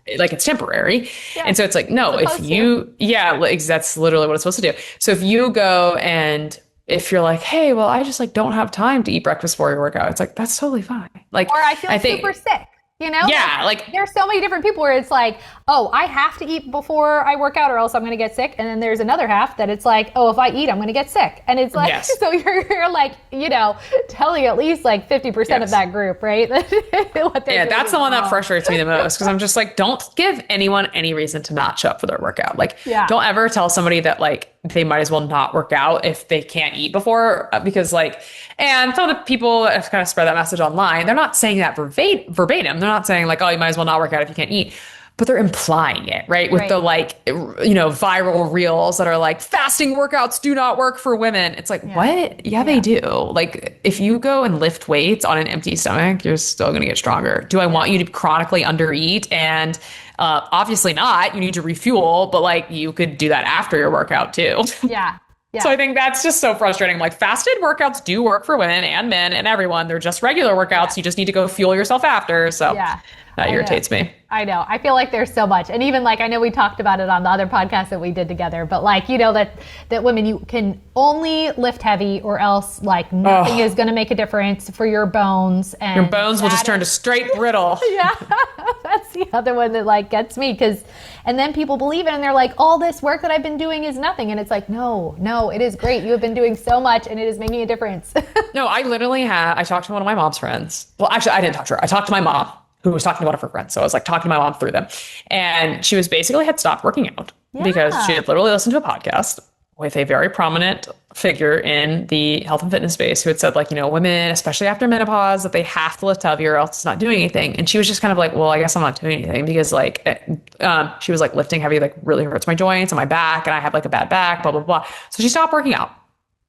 it's temporary. And so it's like, no, if you, that's literally what it's supposed to do. So if you go and if you're like, hey, well, I just like don't have time to eat breakfast before your workout, it's like, that's totally fine. Like, or I feel super sick. You know? Yeah, like there's so many different people where it's like, oh, I have to eat before I work out or else I'm going to get sick. And then there's another half that it's like, oh, if I eat, I'm going to get sick. And it's like, so you're like, you know, telling at least like 50% of that group, right? That's the one that frustrates me the most, because I'm just like, don't give anyone any reason to not show up for their workout. Like, don't ever tell somebody that like they might as well not work out if they can't eat before, because like, and some of the people that have kind of spread that message online, they're not saying that verbatim. They're not saying like, oh, you might as well not work out if you can't eat, but they're implying it, right? With the like, you know, viral reels that are like, fasting workouts do not work for women. It's like, what? Yeah, they do. Like if you go and lift weights on an empty stomach, you're still going to get stronger. Do I want you to chronically undereat? And obviously not. You need to refuel, but like you could do that after your workout too. Yeah. So I think that's just so frustrating. Like fasted workouts do work for women and men and everyone. They're just regular workouts. You just need to go fuel yourself after. So that irritates me. I know. I feel like there's so much. And even like, I know we talked about it on the other podcast that we did together, but like, you know, that women, you can only lift heavy or else like nothing is going to make a difference for your bones. And your bones will just turn to straight brittle. That's the other one that like gets me, and then people believe it and they're like, all this work that I've been doing is nothing. And it's like, no, it is great. You have been doing so much and it is making a difference. No, I talked to one of my mom's friends. Well, actually I didn't talk to her. I talked to my mom, who was talking to one of her friends. So I was like talking to my mom through them. And she was basically had stopped working out because she had literally listened to a podcast with a very prominent figure in the health and fitness space who had said like, you know, women, especially after menopause, that they have to lift heavy or else it's not doing anything. And she was just kind of like, well, I guess I'm not doing anything because like, she was like lifting heavy, like really hurts my joints and my back. And I have like a bad back, blah, blah, blah. So she stopped working out.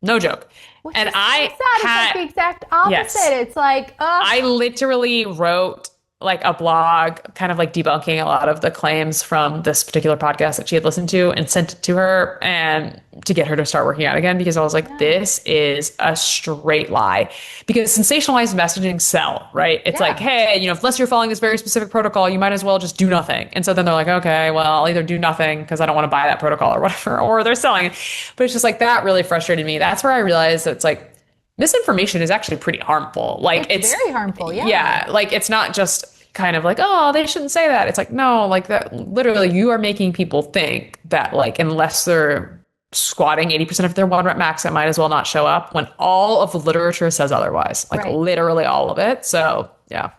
No joke. Which and I had, it's like the exact opposite. It's like, I literally wrote like a blog kind of like debunking a lot of the claims from this particular podcast that she had listened to and sent it to her and to get her to start working out again, because I was like, this is a straight lie, because sensationalized messaging sell, right? It's like, hey, unless you're following this very specific protocol, you might as well just do nothing. And so then they're like, okay, well, I'll either do nothing because I don't want to buy that protocol or whatever, or they're selling it. But it's just like, that really frustrated me. That's where I realized that it's like, misinformation is actually pretty harmful. Like it's very harmful. Yeah. Yeah. Like it's not just kind of like, oh, they shouldn't say that. It's like, no, like that literally you are making people think that like, unless they're squatting 80% of their 1 rep max, it might as well not show up, when all of the literature says otherwise, like literally all of it. So yeah.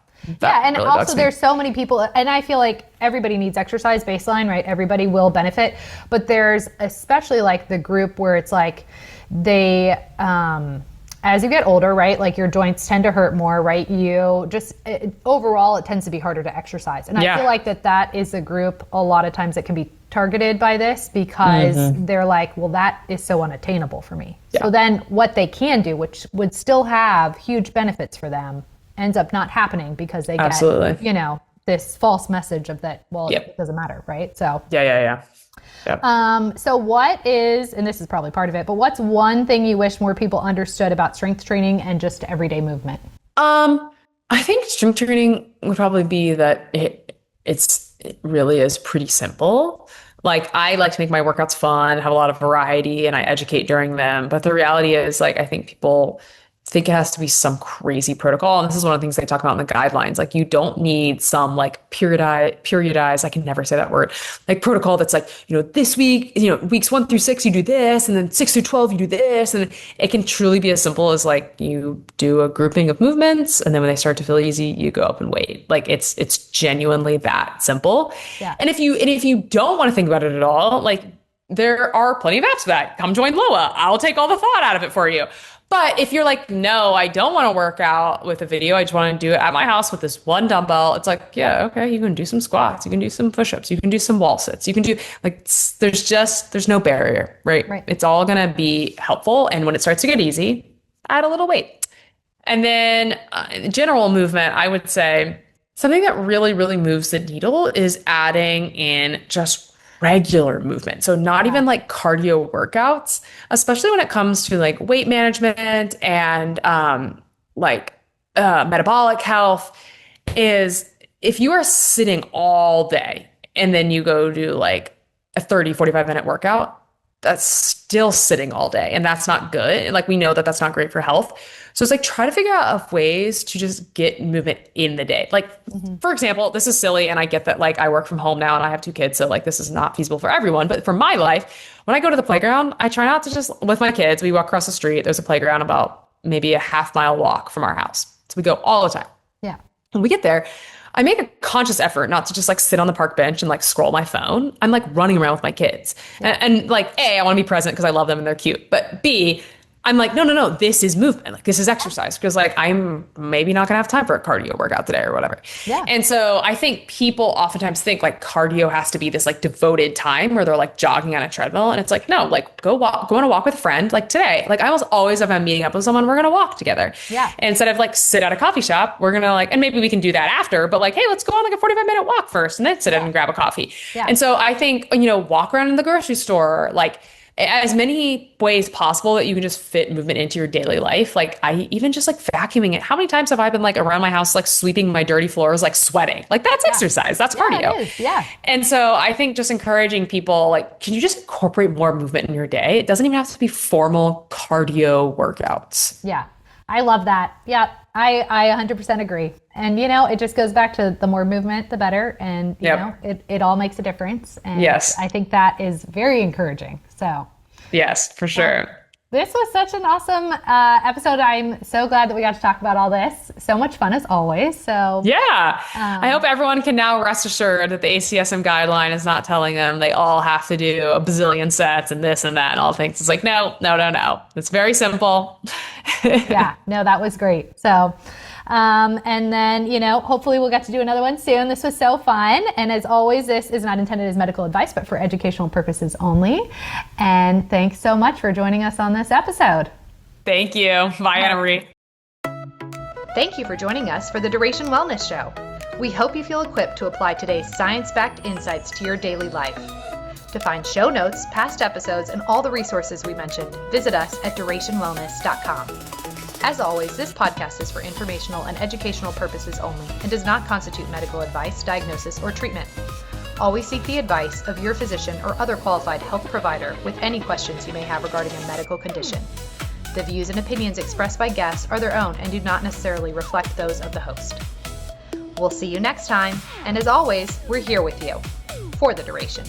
And really also there's so many people, and I feel like everybody needs exercise baseline, right? Everybody will benefit, but there's especially like the group where it's like they, as you get older, right, like your joints tend to hurt more, right? You just, overall, it tends to be harder to exercise. And I feel like that is a group, a lot of times that can be targeted by this, because they're like, well, that is so unattainable for me. Yeah. So then what they can do, which would still have huge benefits for them, ends up not happening because they get, this false message of that, well, it doesn't matter, right? So Yeah. So what is, and this is probably part of it, but what's one thing you wish more people understood about strength training and just everyday movement? I think strength training would probably be that it really is pretty simple. Like I like to make my workouts fun, have a lot of variety, and I educate during them. But the reality is, like, I think people think it has to be some crazy protocol. And this is one of the things they talk about in the guidelines. Like you don't need some like periodized, I can never say that word, like protocol that's like, this week, weeks 1 through 6, you do this, and then 6 through 12, you do this. And it can truly be as simple as like you do a grouping of movements, and then when they start to feel easy, you go up and wait. Like it's genuinely that simple. Yeah. And if you don't want to think about it at all, like there are plenty of apps for that. Come join Loa. I'll take all the thought out of it for you. But if you're like, no, I don't want to work out with a video, I just want to do it at my house with this one dumbbell, it's like, yeah, okay, you can do some squats, you can do some push-ups, you can do some wall sits, you can do, like, there's no barrier, right? It's all going to be helpful. And when it starts to get easy, add a little weight. And then general movement, I would say something that really, really moves the needle is adding in just regular movement. So not even like cardio workouts, especially when it comes to like weight management and metabolic health, is if you are sitting all day and then you go do like a 30-45 minute workout, that's still sitting all day, and that's not good. Like we know that that's not great for health. So it's like, try to figure out ways to just get movement in the day. Like, for example, this is silly, and I get that, like, I work from home now and I have 2 kids. So like, this is not feasible for everyone, but for my life, when I go to the playground, I try not to just, with my kids, we walk across the street. There's a playground about maybe a half-mile walk from our house. So we go all the time. Yeah. When we get there, I make a conscious effort not to just like sit on the park bench and like scroll my phone. I'm like running around with my kids. And like, A, I want to be present because I love them and they're cute. But B, I'm like, no, this is movement. Like, this is exercise, because like I'm maybe not gonna have time for a cardio workout today or whatever. Yeah. And so I think people oftentimes think like cardio has to be this like devoted time where they're like jogging on a treadmill. And it's like, no, like go on a walk with a friend. Like today, like I almost always, if I'm meeting up with someone, we're gonna walk together. Yeah. And instead of like sit at a coffee shop, we're gonna like, and maybe we can do that after, but like, hey, let's go on like a 45-minute walk first and then sit down and grab a coffee. Yeah. And so I think, walk around in the grocery store, like as many ways possible that you can just fit movement into your daily life. Like I even just like vacuuming it. How many times have I been like around my house, like sweeping my dirty floors, like sweating? Like that's exercise. That's cardio. It is. Yeah. And so I think just encouraging people, like, can you just incorporate more movement in your day? It doesn't even have to be formal cardio workouts. Yeah. I love that. Yeah. I 100% agree. And, it just goes back to the more movement, the better. And, you know, it all makes a difference. And yes, I think that is very encouraging. So, yes, for sure. This was such an awesome episode. I'm so glad that we got to talk about all this. So much fun as always. So yeah, I hope everyone can now rest assured that the ACSM guideline is not telling them they all have to do a bazillion sets and this and that and all things. It's like, no. It's very simple. Yeah, no, that was great. So, and then, hopefully we'll get to do another one soon. This was so fun. And as always, this is not intended as medical advice, but for educational purposes only. And thanks so much for joining us on this episode. Thank you. Bye, Anna Marie. Thank you for joining us for the Duration Wellness Show. We hope you feel equipped to apply today's science-backed insights to your daily life. To find show notes, past episodes, and all the resources we mentioned, visit us at durationwellness.com. As always, this podcast is for informational and educational purposes only and does not constitute medical advice, diagnosis, or treatment. Always seek the advice of your physician or other qualified health provider with any questions you may have regarding a medical condition. The views and opinions expressed by guests are their own and do not necessarily reflect those of the host. We'll see you next time, and as always, we're here with you for the duration.